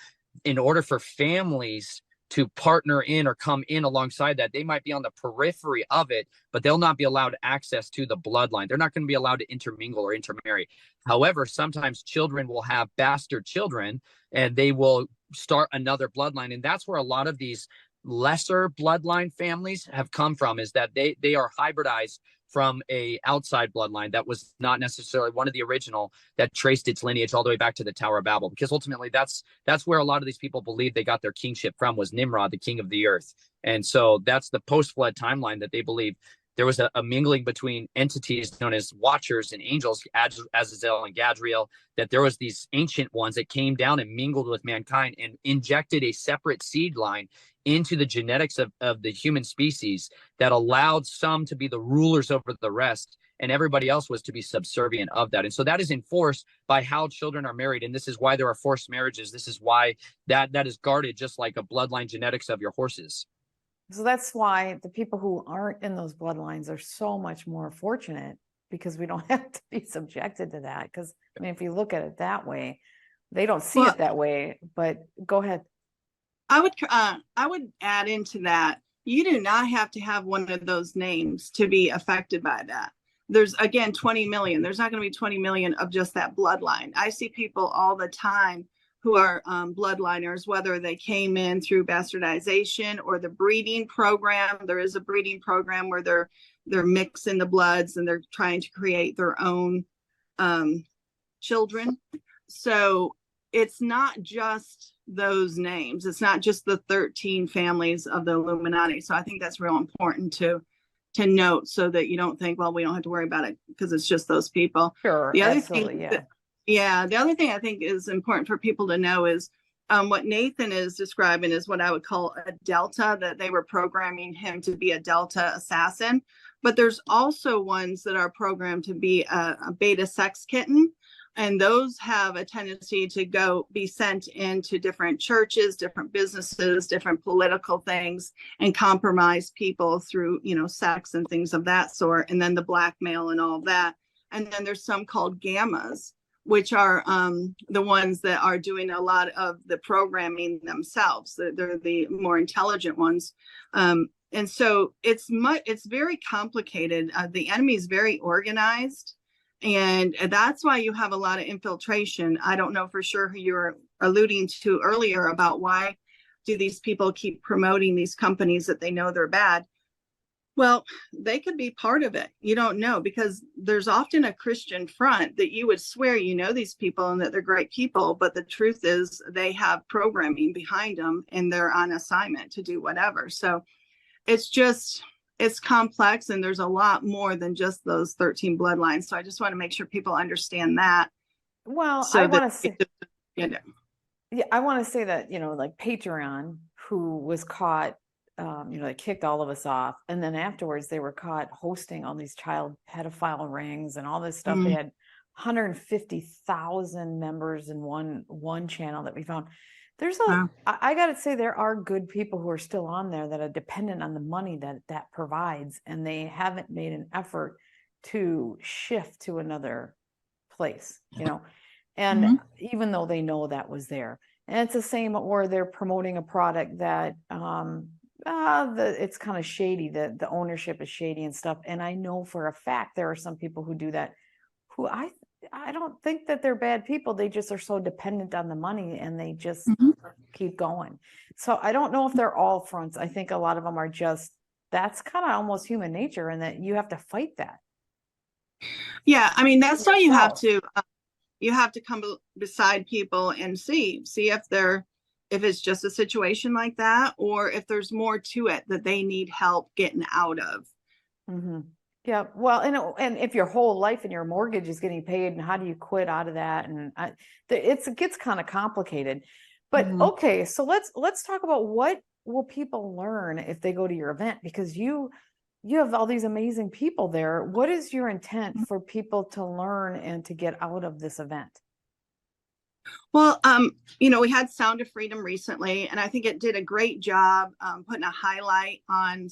in order for families to partner in or come in alongside that, they might be on the periphery of it, but they'll not be allowed access to the bloodline. They're not going to be allowed to intermingle or intermarry. However, sometimes children will have bastard children and they will start another bloodline. And that's where a lot of these lesser bloodline families have come from, is that they are hybridized from a outside bloodline that was not necessarily one of the original that traced its lineage all the way back to the Tower of Babel, because ultimately that's where a lot of these people believe they got their kingship from, was Nimrod, the king of the earth. And so that's the post-flood timeline, that they believe there was a mingling between entities known as watchers and angels, Azazel and Gadriel, that there was these ancient ones that came down and mingled with mankind and injected a separate seed line into the genetics of the human species that allowed some to be the rulers over the rest, and everybody else was to be subservient of that. And so that is enforced by how children are married. And this is why there are forced marriages. This is why that is guarded, just like a bloodline genetics of your horses. So that's why the people who aren't in those bloodlines are so much more fortunate, because we don't have to be subjected to that. Because I mean, if you look at it that way, they don't see it that way. But go ahead. I would add into that, you do not have to have one of those names to be affected by that. There's, again, 20 million. There's not going to be 20 million of just that bloodline. I see people all the time who are bloodliners, whether they came in through bastardization or the breeding program. There is a breeding program where they're mixing the bloods and they're trying to create their own children. So it's not just those names. It's not just the 13 families of the Illuminati. So I think that's real important to note, so that you don't think, well, we don't have to worry about it because it's just those people. Sure. The other absolutely, thing, the other thing I think is important for people to know is what Nathan is describing is what I would call a Delta, that they were programming him to be a Delta assassin. But there's also ones that are programmed to be a beta sex kitten. And those have a tendency to be sent into different churches, different businesses, different political things, and compromise people through, sex and things of that sort. And then the blackmail and all that. And then there's some called gammas, which are the ones that are doing a lot of the programming themselves. They're the more intelligent ones. And so it's very complicated. The enemy is very organized. And that's why you have a lot of infiltration. I don't know for sure who you were alluding to earlier about why do these people keep promoting these companies that they know they're bad. Well, they could be part of it. You don't know, because there's often a Christian front that you would swear these people and that they're great people. But the truth is they have programming behind them and they're on assignment to do whatever. So it's complex, and there's a lot more than just those 13 bloodlines. So I just want to make sure people understand that. Well, so I want to say, I want to say that, like Patreon, who was caught, they kicked all of us off. And then afterwards they were caught hosting all these child pedophile rings and all this stuff. They had 150,000 members in one channel that we found. I got to say, there are good people who are still on there that are dependent on the money that provides, and they haven't made an effort to shift to another place, and even though they know that was there. And it's the same where they're promoting a product that it's kind of shady, the ownership is shady and stuff. And I know for a fact there are some people who do that, who I don't think that they're bad people. They just are so dependent on the money, and they just keep going. So I don't know if they're all fronts. I think a lot of them are just, that's kind of almost human nature, and that you have to fight that. Yeah. I mean, that's why you have to come beside people and see if it's just a situation like that, or if there's more to it that they need help getting out of. Mm-hmm. Yeah, well, and if your whole life and your mortgage is getting paid, and how do you quit out of that? And it gets kind of complicated. But okay, so let's talk about what will people learn if they go to your event? Because you have all these amazing people there. What is your intent for people to learn and to get out of this event? Well, we had Sound of Freedom recently, and I think it did a great job putting a highlight on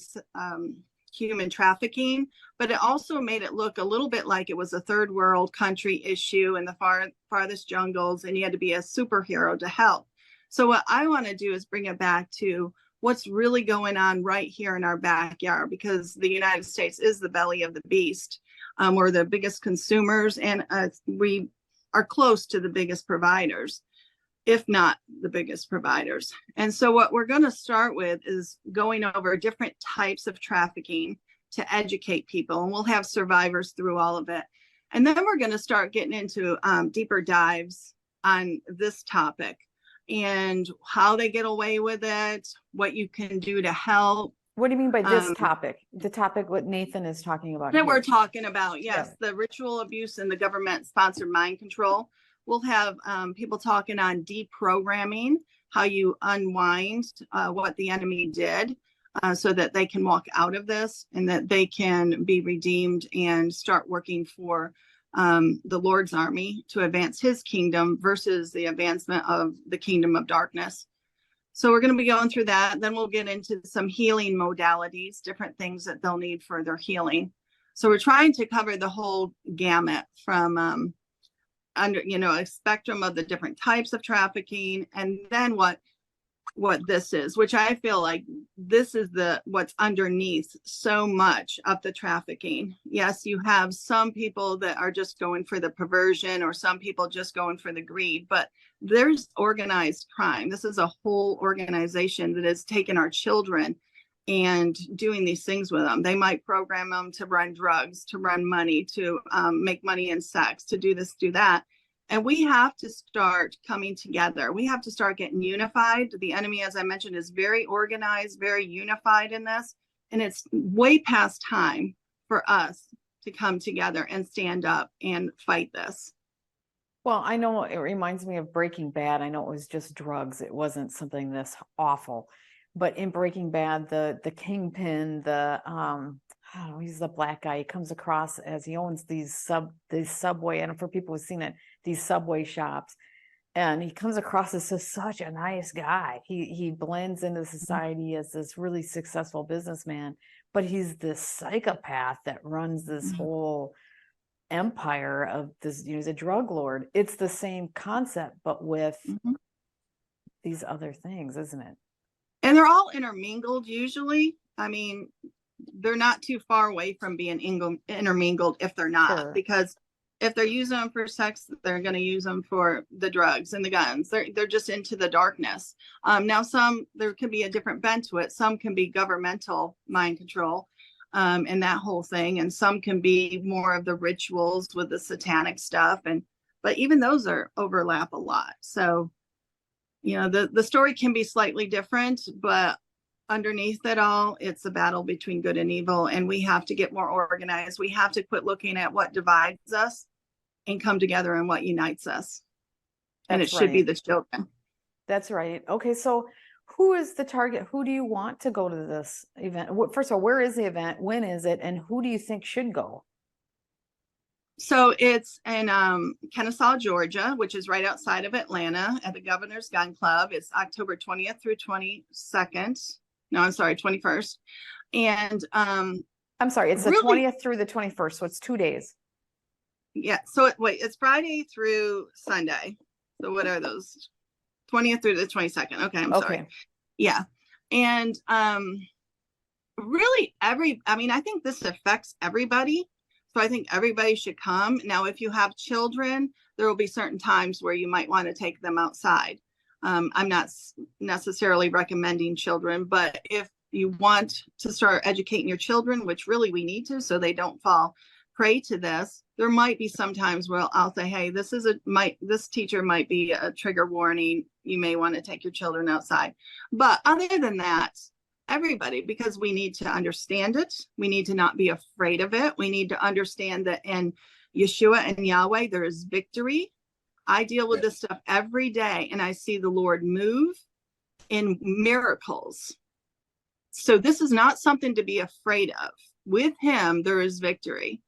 human trafficking, but it also made it look a little bit like it was a third world country issue in the farthest jungles, and you had to be a superhero to help. So what I want to do is bring it back to what's really going on right here in our backyard, because the United States is the belly of the beast. We're the biggest consumers, and we are close to the biggest providers, if not the biggest providers. And so what we're going to start with is going over different types of trafficking to educate people, and we'll have survivors through all of it. And then we're going to start getting into deeper dives on this topic and how they get away with it, what you can do to help. What do you mean by this topic? The topic what Nathan is talking about that here. we're talking about, yes, the ritual abuse and the government-sponsored mind control. We'll have people talking on deprogramming, how you unwind what the enemy did so that they can walk out of this and that they can be redeemed and start working for the Lord's army to advance his kingdom versus the advancement of the kingdom of darkness. So we're going to be going through that. Then we'll get into some healing modalities, different things that they'll need for their healing. So we're trying to cover the whole gamut from under, a spectrum of the different types of trafficking, and then what this is, which I feel like this is what's underneath so much of the trafficking. Yes, you have some people that are just going for the perversion, or some people just going for the greed, but there's organized crime. This is a whole organization that has taken our children and doing these things with them. They might program them to run drugs, to run money, to make money in sex, to do this, do that. And we have to start coming together. We have to start getting unified. The enemy, as I mentioned, is very organized, very unified in this. And it's way past time for us to come together and stand up and fight this. Well, I know it reminds me of Breaking Bad. I know it was just drugs. It wasn't something this awful. But in Breaking Bad, the kingpin, he's the black guy. He comes across as he owns these subway, and for people who've seen it, these subway shops, and he comes across as such a nice guy. He blends into society as this really successful businessman, but he's this psychopath that runs this whole empire of this. He's a drug lord. It's the same concept, but with these other things, isn't it? And they're all intermingled usually. I mean, they're not too far away from being intermingled if they're not, because if they're using them for sex, they're going to use them for the drugs and the guns. They're just into the darkness. Now, there could be a different bent to it. Some can be governmental mind control and that whole thing. And some can be more of the rituals with the satanic stuff. But even those overlap a lot. So, the story can be slightly different, but underneath it all, it's a battle between good and evil, and we have to get more organized. We have to quit looking at what divides us and come together on what unites us. And it should be the children. That's right. Okay, so who is the target? Who do you want to go to this event? First of all, where is the event? When is it? And who do you think should go? So it's in Kennesaw, Georgia, which is right outside of Atlanta at the Governor's Gun Club. It's October 20th through 22nd. No, I'm sorry, 21st. And I'm sorry, it's the 20th through the 21st. So it's 2 days. Yeah. So it's Friday through Sunday. So what are those? 20th through the 22nd. Okay. I'm sorry. Yeah. And really I think this affects everybody. So I think everybody should come. Now, if you have children, there will be certain times where you might want to take them outside. I'm not necessarily recommending children, but if you want to start educating your children, which really we need to, so they don't fall prey to this, there might be some times where I'll say, hey, this teacher might be a trigger warning. You may want to take your children outside. But other than that, everybody, because we need to understand it. We need to not be afraid of it. We need to understand that in Yeshua and Yahweh, there is victory. I deal with this stuff every day, and I see the Lord move in miracles. So this is not something to be afraid of. With him, there is victory.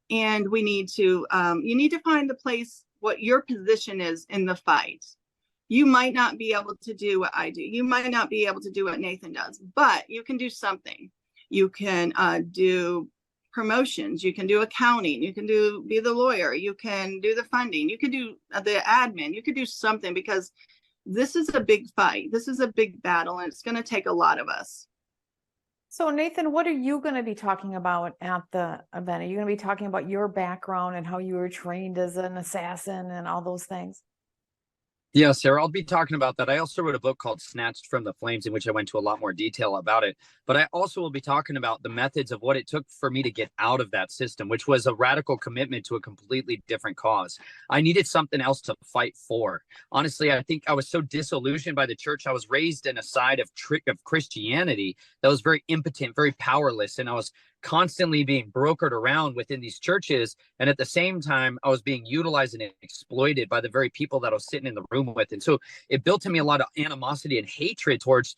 And we need to, you need to find the place, what your position is in the fight. You might not be able to do what I do. You might not be able to do what Nathan does, but you can do something. You can do promotions. You can do accounting. You can be the lawyer. You can do the funding. You can do the admin. You could do something, because this is a big fight. This is a big battle, and it's going to take a lot of us. So Nathan, what are you going to be talking about at the event? Are you going to be talking about your background and how you were trained as an assassin and all those things? Yeah, Sarah, I'll be talking about that. I also wrote a book called Snatched from the Flames, in which I went to a lot more detail about it. But I also will be talking about the methods of what it took for me to get out of that system, which was a radical commitment to a completely different cause. I needed something else to fight for. Honestly, I think I was so disillusioned by the church. I was raised in a side of Christianity that was very impotent, very powerless, and I was constantly being brokered around within these churches. And at the same time, I was being utilized and exploited by the very people that I was sitting in the room with. And so it built in me a lot of animosity and hatred towards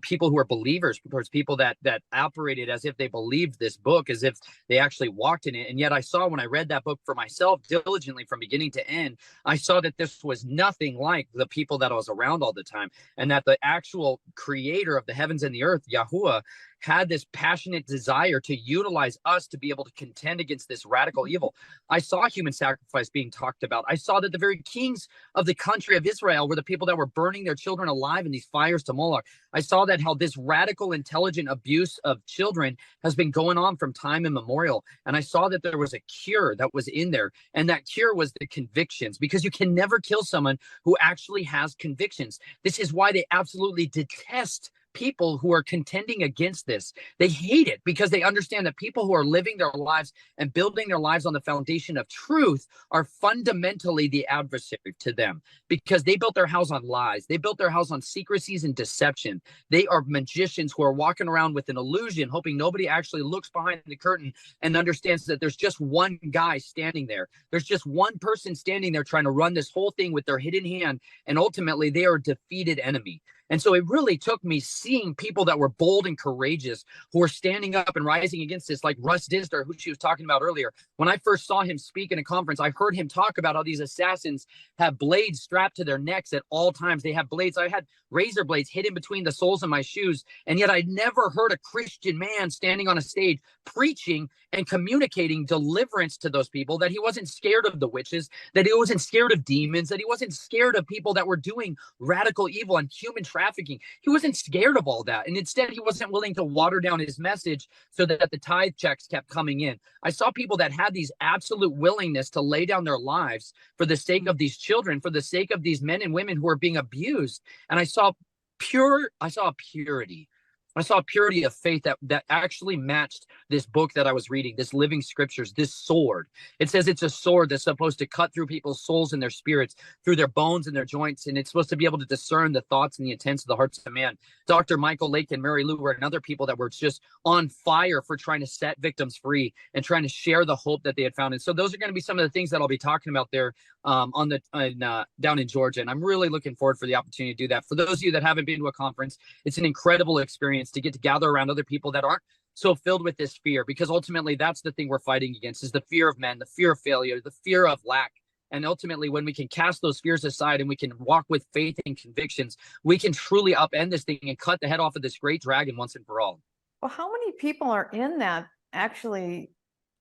people who are believers, towards people that operated as if they believed this book, as if they actually walked in it. And yet I saw, when I read that book for myself diligently from beginning to end, I saw that this was nothing like the people that I was around all the time, and that the actual creator of the heavens and the earth, Yahuwah, had this passionate desire to utilize us to be able to contend against this radical evil. I saw human sacrifice being talked about. I saw that the very kings of the country of Israel were the people that were burning their children alive in these fires to Moloch. I saw that how this radical, intelligent abuse of children has been going on from time immemorial. And I saw that there was a cure that was in there. And that cure was the convictions, because you can never kill someone who actually has convictions. This is why they absolutely detest people who are contending against this. They hate it because they understand that people who are living their lives and building their lives on the foundation of truth are fundamentally the adversary to them, because they built their house on lies. They built their house on secrecies and deception. They are magicians who are walking around with an illusion, hoping nobody actually looks behind the curtain and understands that there's just one guy standing there. There's just one person standing there trying to run this whole thing with their hidden hand, and ultimately they are a defeated enemy. And so it really took me seeing people that were bold and courageous, who were standing up and rising against this, like Russ Disner, who she was talking about earlier. When I first saw him speak in a conference, I heard him talk about how these assassins have blades strapped to their necks at all times. They have blades. I had razor blades hidden between the soles of my shoes. And yet I never heard a Christian man standing on a stage preaching and communicating deliverance to those people, that he wasn't scared of the witches, that he wasn't scared of demons, that he wasn't scared of people that were doing radical evil and human trafficking. He wasn't scared of all that. And instead, he wasn't willing to water down his message so that the tithe checks kept coming in. I saw people that had these absolute willingness to lay down their lives for the sake of these children, for the sake of these men and women who are being abused. And I saw purity. I saw a purity of faith that actually matched this book that I was reading, this living scriptures, this sword. It says it's a sword that's supposed to cut through people's souls and their spirits, through their bones and their joints, and it's supposed to be able to discern the thoughts and the intents of the hearts of man. Dr. Michael Lake and Mary Lou were another people that were just on fire for trying to set victims free and trying to share the hope that they had found. And so those are going to be some of the things that I'll be talking about there down in Georgia. And I'm really looking forward for the opportunity to do that. For those of you that haven't been to a conference, it's an incredible experience to get to gather around other people that aren't so filled with this fear, because ultimately that's the thing we're fighting against, is the fear of men, the fear of failure, the fear of lack. And ultimately, when we can cast those fears aside and we can walk with faith and convictions, we can truly upend this thing and cut the head off of this great dragon once and for all. Well, how many people are in that actually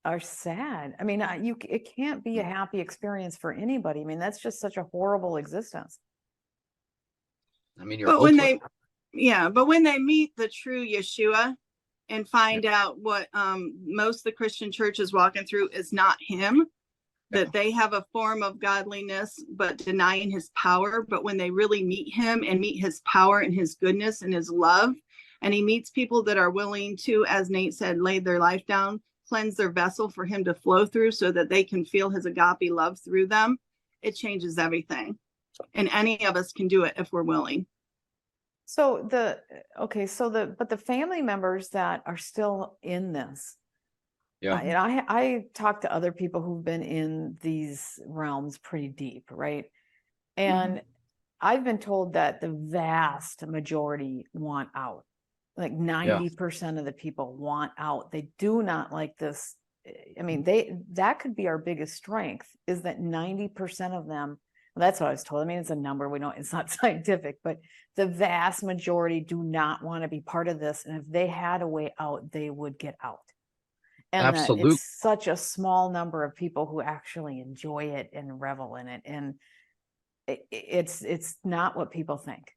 are sad? I mean, it can't be a happy experience for anybody. I mean, that's just such a horrible existence. I mean, but when they meet the true Yeshua and find out what most of the Christian church is walking through is not him, that they have a form of godliness but denying his power. But when they really meet him and meet his power and his goodness and his love, and he meets people that are willing to, as Nate said, lay their life down, cleanse their vessel for him to flow through so that they can feel his agape love through them, it changes everything. And any of us can do it if we're willing. So but the family members that are still in this, and I talk to other people who've been in these realms pretty deep, right? And I've been told that the vast majority want out. Like Yeah. 90% of the people want out. They do not like this. I mean, that could be our biggest strength, is that 90% of them, well, that's what I was told. I mean, it's a number. We don't, it's not scientific, but the vast majority do not want to be part of this. And if they had a way out, they would get out. And that Absolutely. it's such a small number of people who actually enjoy it and revel in it. And it's not what people think.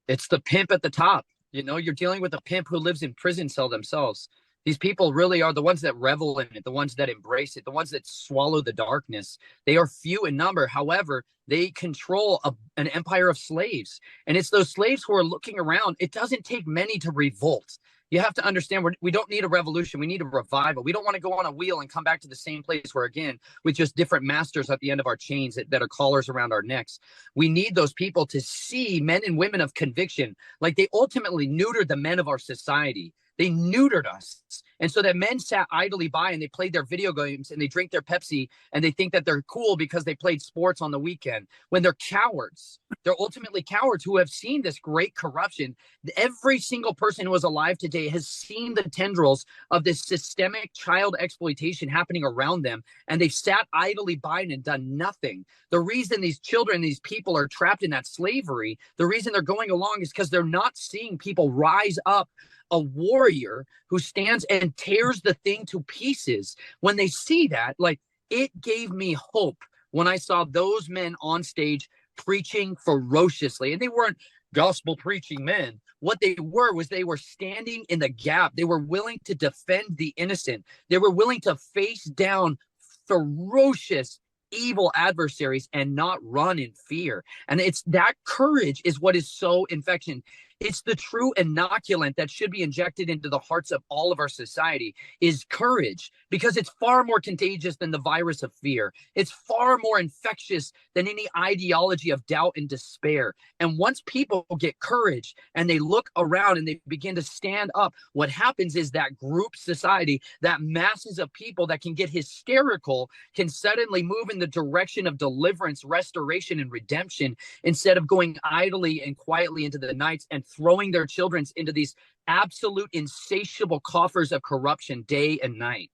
It's the pimp at the top. You know, you're dealing with a pimp who lives in prison cell themselves. These people really are the ones that revel in it, the ones that embrace it, the ones that swallow the darkness. They are few in number. However, they control an empire of slaves. And it's those slaves who are looking around. It doesn't take many to revolt. You have to understand, we don't need a revolution. We need a revival. We don't want to go on a wheel and come back to the same place where, again, with just different masters at the end of our chains that are collars around our necks. We need those people to see men and women of conviction. Like, they ultimately neutered the men of our society. They neutered us. And so that men sat idly by and they played their video games and they drink their Pepsi and they think that they're cool because they played sports on the weekend, when they're cowards. They're ultimately cowards who have seen this great corruption. Every single person who is alive today has seen the tendrils of this systemic child exploitation happening around them, and they've sat idly by and done nothing. The reason these children, these people are trapped in that slavery, the reason they're going along is because they're not seeing people rise up, a warrior who stands and tears the thing to pieces. When they see that, like, it gave me hope when I saw those men on stage preaching ferociously. And they weren't gospel preaching men. What they were was they were standing in the gap. They were willing to defend the innocent. They were willing to face down ferocious, evil adversaries and not run in fear. And it's that courage is what is so infectious. It's the true inoculant that should be injected into the hearts of all of our society, is courage, because it's far more contagious than the virus of fear. It's far more infectious than any ideology of doubt and despair. And once people get courage and they look around and they begin to stand up, what happens is that group society, that masses of people that can get hysterical, can suddenly move in the direction of deliverance, restoration, and redemption, instead of going idly and quietly into the nights and throwing their children into these absolute insatiable coffers of corruption day and night.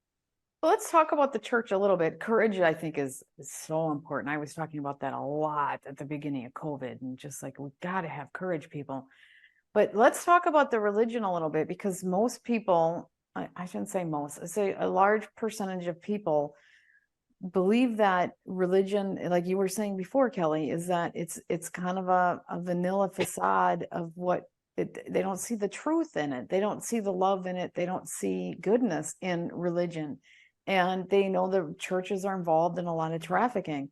Well, let's talk about the church a little bit. Courage, I think, is so important. I was talking about that a lot at the beginning of COVID, and just like, we got to have courage, people. But let's talk about the religion a little bit, because most people, I shouldn't say most, I say a large percentage of people believe that religion, like you were saying before, Kelly, is that it's kind of a vanilla facade of what they don't see the truth in it. They don't see the love in it. They don't see goodness in religion. And they know the churches are involved in a lot of trafficking.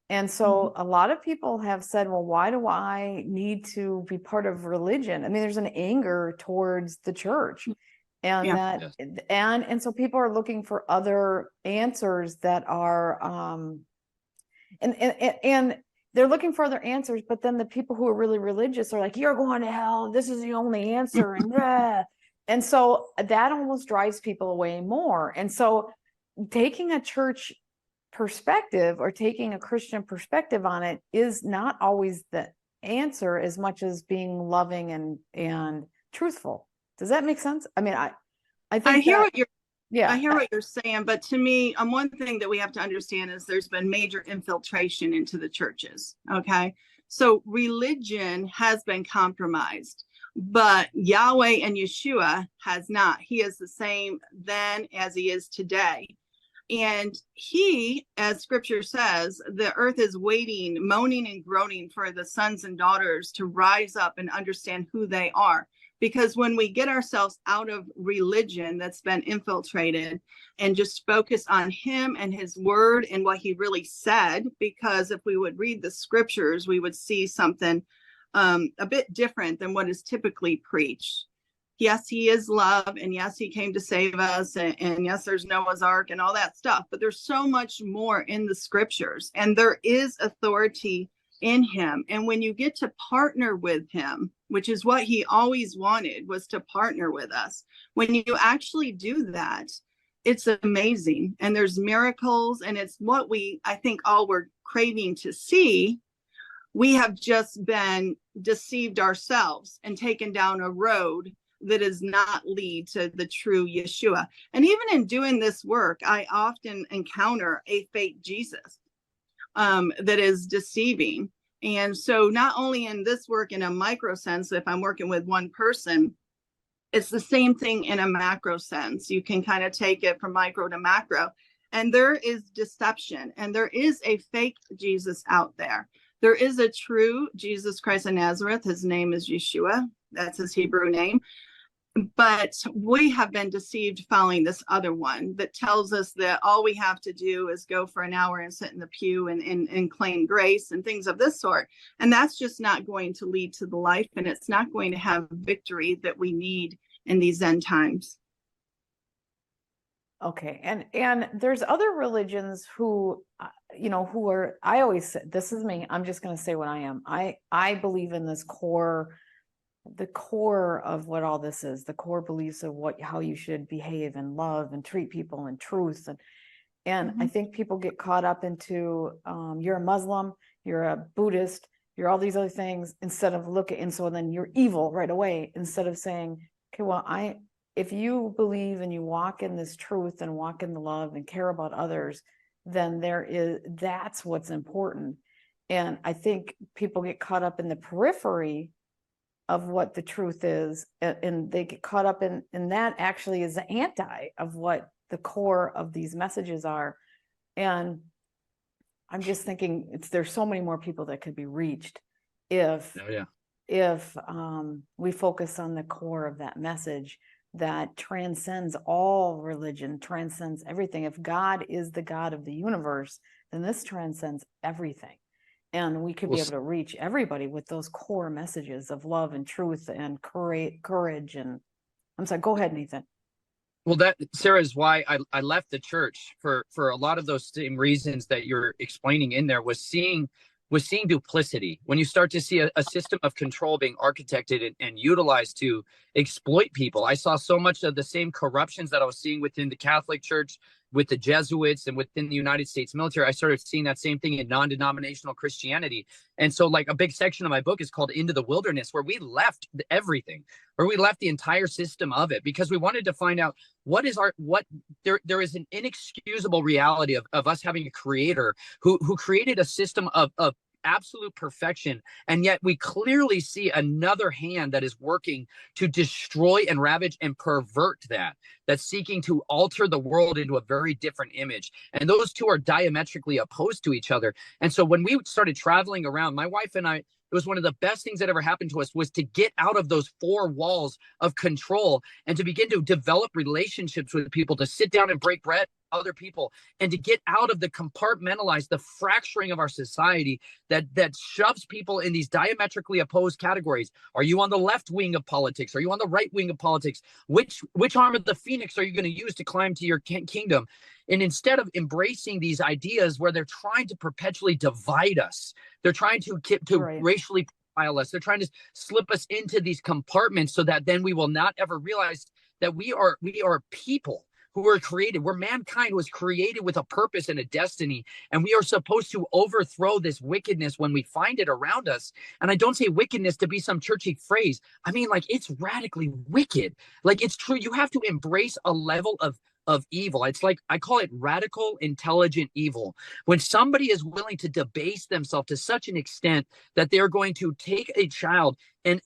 And so a lot of people have said, well, why do I need to be part of religion? I mean, there's an anger towards the church. And Yeah. and so people are looking for other answers that are and they're looking for other answers, but then the people who are really religious are like, you're going to hell, this is the only answer, and so that almost drives people away more. And so taking a church perspective or taking a Christian perspective on it is not always the answer, as much as being loving and truthful. Does that make sense? I mean, I think I hear that, what you're yeah. I hear what you're saying, but to me, one thing that we have to understand is there's been major infiltration into the churches. Okay. So religion has been compromised, but Yahweh and Yeshua has not. He is the same then as he is today. And he, as scripture says, the earth is waiting, moaning and groaning for the sons and daughters to rise up and understand who they are. Because when we get ourselves out of religion that's been infiltrated and just focus on him and his word and what he really said, because if we would read the scriptures, we would see something a bit different than what is typically preached. Yes, he is love, and yes, he came to save us, and yes, there's Noah's Ark and all that stuff, but there's so much more in the scriptures, and there is authority in him. And when you get to partner with him, which is what he always wanted, was to partner with us, when you actually do that, it's amazing. And there's miracles, and it's what I think all we're craving to see. We have just been deceived ourselves and taken down a road that does not lead to the true Yeshua. And even in doing this work, I often encounter a fake Jesus that is deceiving. And so not only in this work in a micro sense, if I'm working with one person, it's the same thing in a macro sense. You can kind of take it from micro to macro. And there is deception, and there is a fake Jesus out there. There is a true Jesus Christ of Nazareth. His name is Yeshua. That's his Hebrew name. But we have been deceived following this other one that tells us that all we have to do is go for an hour and sit in the pew and claim grace and things of this sort. And that's just not going to lead to the life, and it's not going to have victory that we need in these end times. Okay. And there's other religions who, who are, I always say, this is me, I'm just going to say what I am. I believe in this the core of what all this is, the core beliefs of how you should behave and love and treat people and truth. And I think people get caught up into, you're a Muslim, you're a Buddhist, you're all these other things, instead of and so then you're evil right away, instead of saying, okay, well, if you believe and you walk in this truth and walk in the love and care about others, then that's what's important. And I think people get caught up in the periphery of what the truth is, and they get caught up in that actually is the anti of what the core of these messages are. And I'm just thinking there's so many more people that could be reached if we focus on the core of that message that transcends all religion, transcends everything. If God is the God of the universe, then this transcends everything. And we could be able to reach everybody with those core messages of love and truth and courage. And I'm sorry, go ahead, Nathan. Well, that, Sarah, is why I left the church for a lot of those same reasons that you're explaining in there, was seeing duplicity. When you start to see a system of control being architected and utilized to exploit people. I saw so much of the same corruptions that I was seeing within the Catholic Church, with the Jesuits, and within the United States military. I started seeing that same thing in non-denominational Christianity. And so, like, a big section of my book is called Into the Wilderness, where we left everything, or we left the entire system of it, because we wanted to find out there is an inexcusable reality of us having a creator who created a system of absolute perfection, and yet we clearly see another hand that is working to destroy and ravage and pervert that's seeking to alter the world into a very different image. And those two are diametrically opposed to each other. And so when we started traveling around, my wife and I, it was one of the best things that ever happened to us, was to get out of those four walls of control and to begin to develop relationships with people, to sit down and break bread with other people, and to get out of the compartmentalized, the fracturing of our society that shoves people in these diametrically opposed categories. Are you on the left wing of politics? Are you on the right wing of politics? Which arm of the phoenix are you going to use to climb to your kingdom? And instead of embracing these ideas where they're trying to perpetually divide us, they're trying to racially profile us, they're trying to slip us into these compartments so that then we will not ever realize that we are people who were created. We're mankind who was created with a purpose and a destiny, and we are supposed to overthrow this wickedness when we find it around us. And I don't say wickedness to be some churchy phrase. I mean, like, it's radically wicked. Like, it's true. You have to embrace a level of evil. It's like, I call it radical intelligent evil. When somebody is willing to debase themselves to such an extent that they're going to take a child and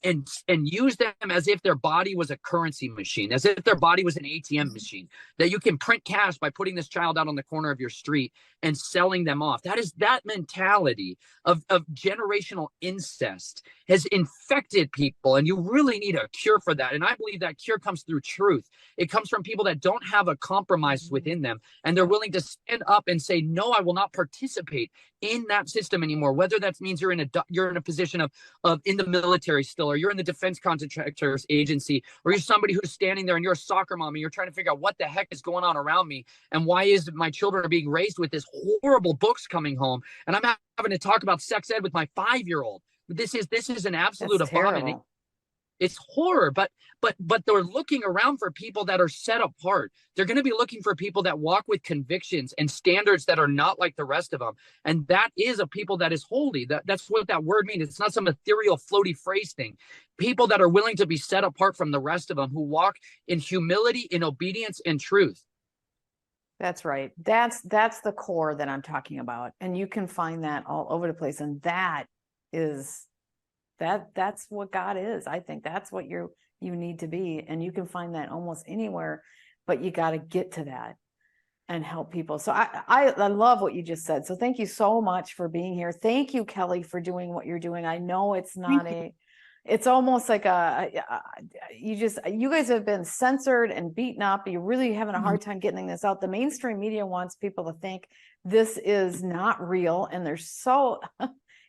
use them as if their body was a currency machine, as if their body was an ATM machine, that you can print cash by putting this child out on the corner of your street and selling them off. That mentality of generational incest has infected people, and you really need a cure for that. And I believe that cure comes through truth. It comes from people that don't have a compromise within them, and they're willing to stand up and say, no, I will not participate in that system anymore. Whether that means you're in a position of in the military still, or you're in the defense contractors agency, or you're somebody who's standing there and you're a soccer mom and you're trying to figure out what the heck is going on around me, and why is it my children are being raised with this horrible books coming home, and I'm having to talk about sex ed with my 5-year-old. This is an absolute abomination. It's horror, but they're looking around for people that are set apart. They're going to be looking for people that walk with convictions and standards that are not like the rest of them. And that is a people that is holy. That's what that word means. It's not some ethereal, floaty phrase thing. People that are willing to be set apart from the rest of them, who walk in humility, in obedience, and truth. That's right. That's the core that I'm talking about. And you can find that all over the place. And that's what God is. I think that's what you need to be. And you can find that almost anywhere, but you got to get to that and help people. So I love what you just said. So thank you so much for being here. Thank you, Kelly, for doing what you're doing. I know it's not it's almost like you guys have been censored and beaten up. You're really having a hard time getting this out. The mainstream media wants people to think this is not real. And they're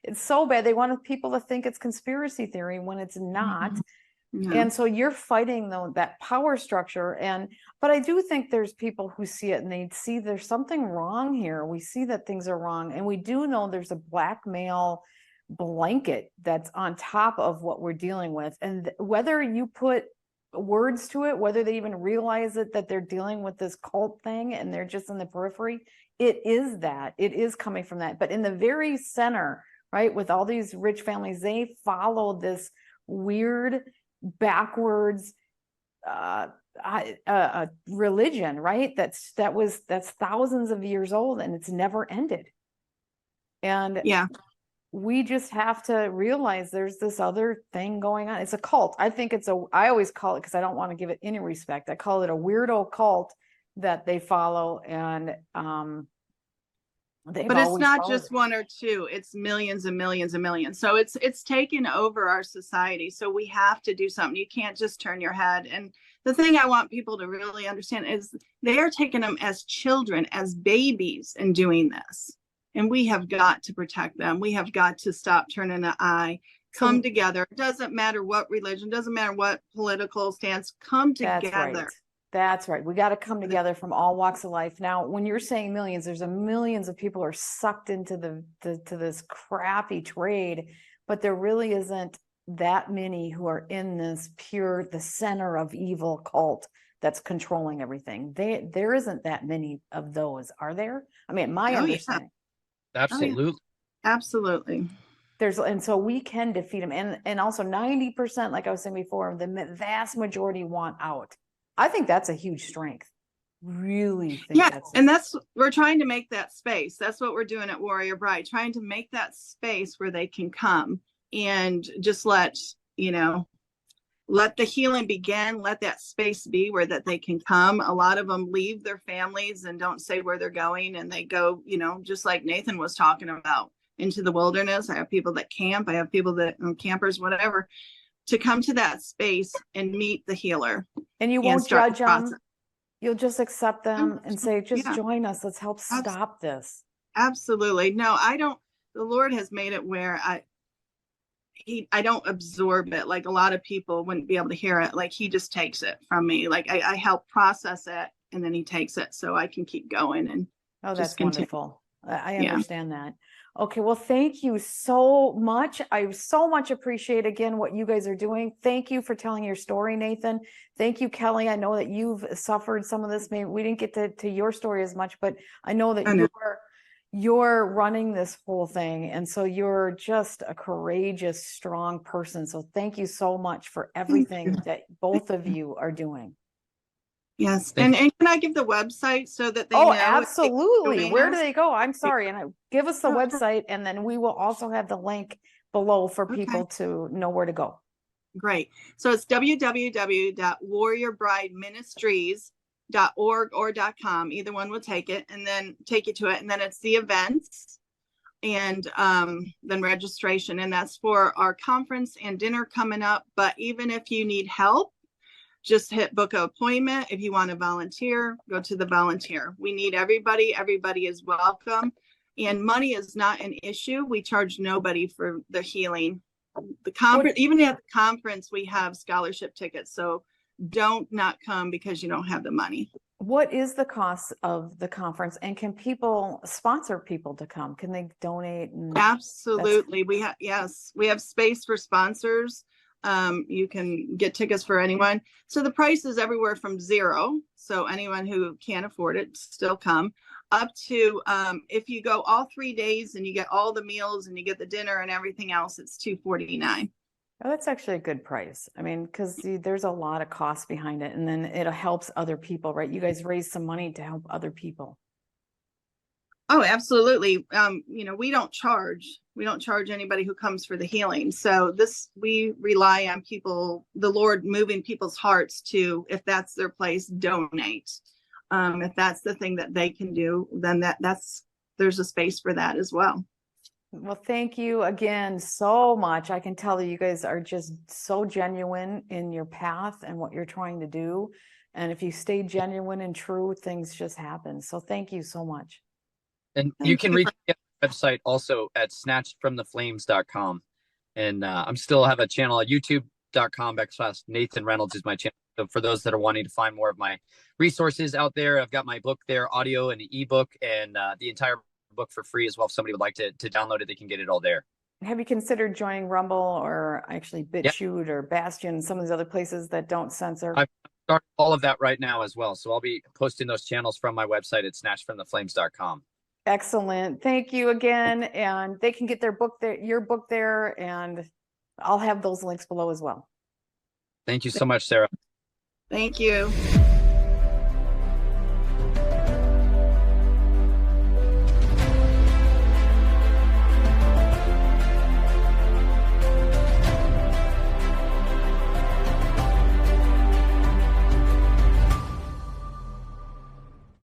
it's so bad. They want people to think it's conspiracy theory when it's not. Yeah. And so you're fighting that power structure. But I do think there's people who see it and they see there's something wrong here. We see that things are wrong. And we do know there's a blackmail blanket that's on top of what we're dealing with. And whether you put words to it, whether they even realize it, that they're dealing with this cult thing and they're just in the periphery, it is coming from that. But in the very center, right, with all these rich families, they follow this weird, backwards religion, right? That's thousands of years old and it's never ended. And yeah, we just have to realize there's this other thing going on. It's a cult. I think I always call it, because I don't want to give it any respect, I call it a weirdo cult that they follow. And but it's not just one or two, it's millions and millions and millions. So it's taken over our society. So we have to do something. You can't just turn your head. And the thing I want people to really understand is they are taking them as children, as babies, and doing this. And we have got to protect them. We have got to stop turning an eye, come together. It doesn't matter what religion, doesn't matter what political stance, come together. That's right. We got to come together from all walks of life. Now, when you're saying millions, there's millions of people are sucked into to this crappy trade, but there really isn't that many who are in this the center of evil cult that's controlling everything. There isn't that many of those, are there? I mean, my understanding. Yeah. Absolutely. Oh, yeah. Absolutely. And so we can defeat them. And also 90%, like I was saying before, the vast majority want out. I think that's a huge strength. Really think we're trying to make that space. That's what we're doing at Warrior Bride, trying to make that space where they can come and just let the healing begin, let that space be where that they can come. A lot of them leave their families and don't say where they're going, and they go, just like Nathan was talking about, into the wilderness. I have people that camp, I have people that campers, whatever, to come to that space and meet the healer. And you won't judge them. You'll just accept them and say, join us. Let's help stop this. Absolutely. No, I don't. The Lord has made it where I don't absorb it. Like a lot of people wouldn't be able to hear it. Like he just takes it from me. Like I help process it and then he takes it so I can keep going. And that's wonderful. I understand that. Okay, well, thank you so much. I so much appreciate, again, what you guys are doing. Thank you for telling your story, Nathan. Thank you, Kelly. I know that you've suffered some of this. Maybe we didn't get to your story as much, but I know that you're running this whole thing. And so you're just a courageous, strong person. So thank you so much for everything that both of you are doing. Yes. And can I give the website so that they know? Oh, absolutely. Where do they go? I'm sorry. And give us the website, and then we will also have the link below for people to know where to go. Great. So it's www.warriorbrideministries.org or .com. Either one will take it and then take you to it. And then it's the events and then registration. And that's for our conference and dinner coming up. But even if you need help, just hit book an appointment. If you want to volunteer, go to the volunteer. We need everybody. Everybody is welcome. And money is not an issue. We charge nobody for the healing. The conference, even at the conference, we have scholarship tickets. So don't not come because you don't have the money. What is the cost of the conference, and can people sponsor people to come? Can they donate? Absolutely. We have space for sponsors. You can get tickets for anyone. So the price is everywhere from $0. So anyone who can't afford it still come, up to if you go all 3 days and you get all the meals and you get the dinner and everything else, it's $249. Oh, that's actually a good price. I mean, because there's a lot of cost behind it, and then it helps other people, right? You guys raise some money to help other people. Oh, absolutely. We don't charge. We don't charge anybody who comes for the healing. So we rely on people, the Lord moving people's hearts to, if that's their place, donate. If that's the thing that they can do, then there's a space for that as well. Well, thank you again so much. I can tell that you guys are just so genuine in your path and what you're trying to do. And if you stay genuine and true, things just happen. So thank you so much. And you can reach the website also at snatchedfromtheflames.com. And I'm still have a channel at youtube.com/Nathan Reynolds is my channel. So for those that are wanting to find more of my resources out there, I've got my book there, audio and ebook, and the entire book for free as well. If somebody would like to download it, they can get it all there. Have you considered joining Rumble or actually BitChute or Bastion, some of these other places that don't censor? I've started all of that right now as well. So I'll be posting those channels from my website at snatchedfromtheflames.com. Excellent. Thank you again. And they can get their book there, your book there, and I'll have those links below as well. Thank you so much, Sarah. Thank you.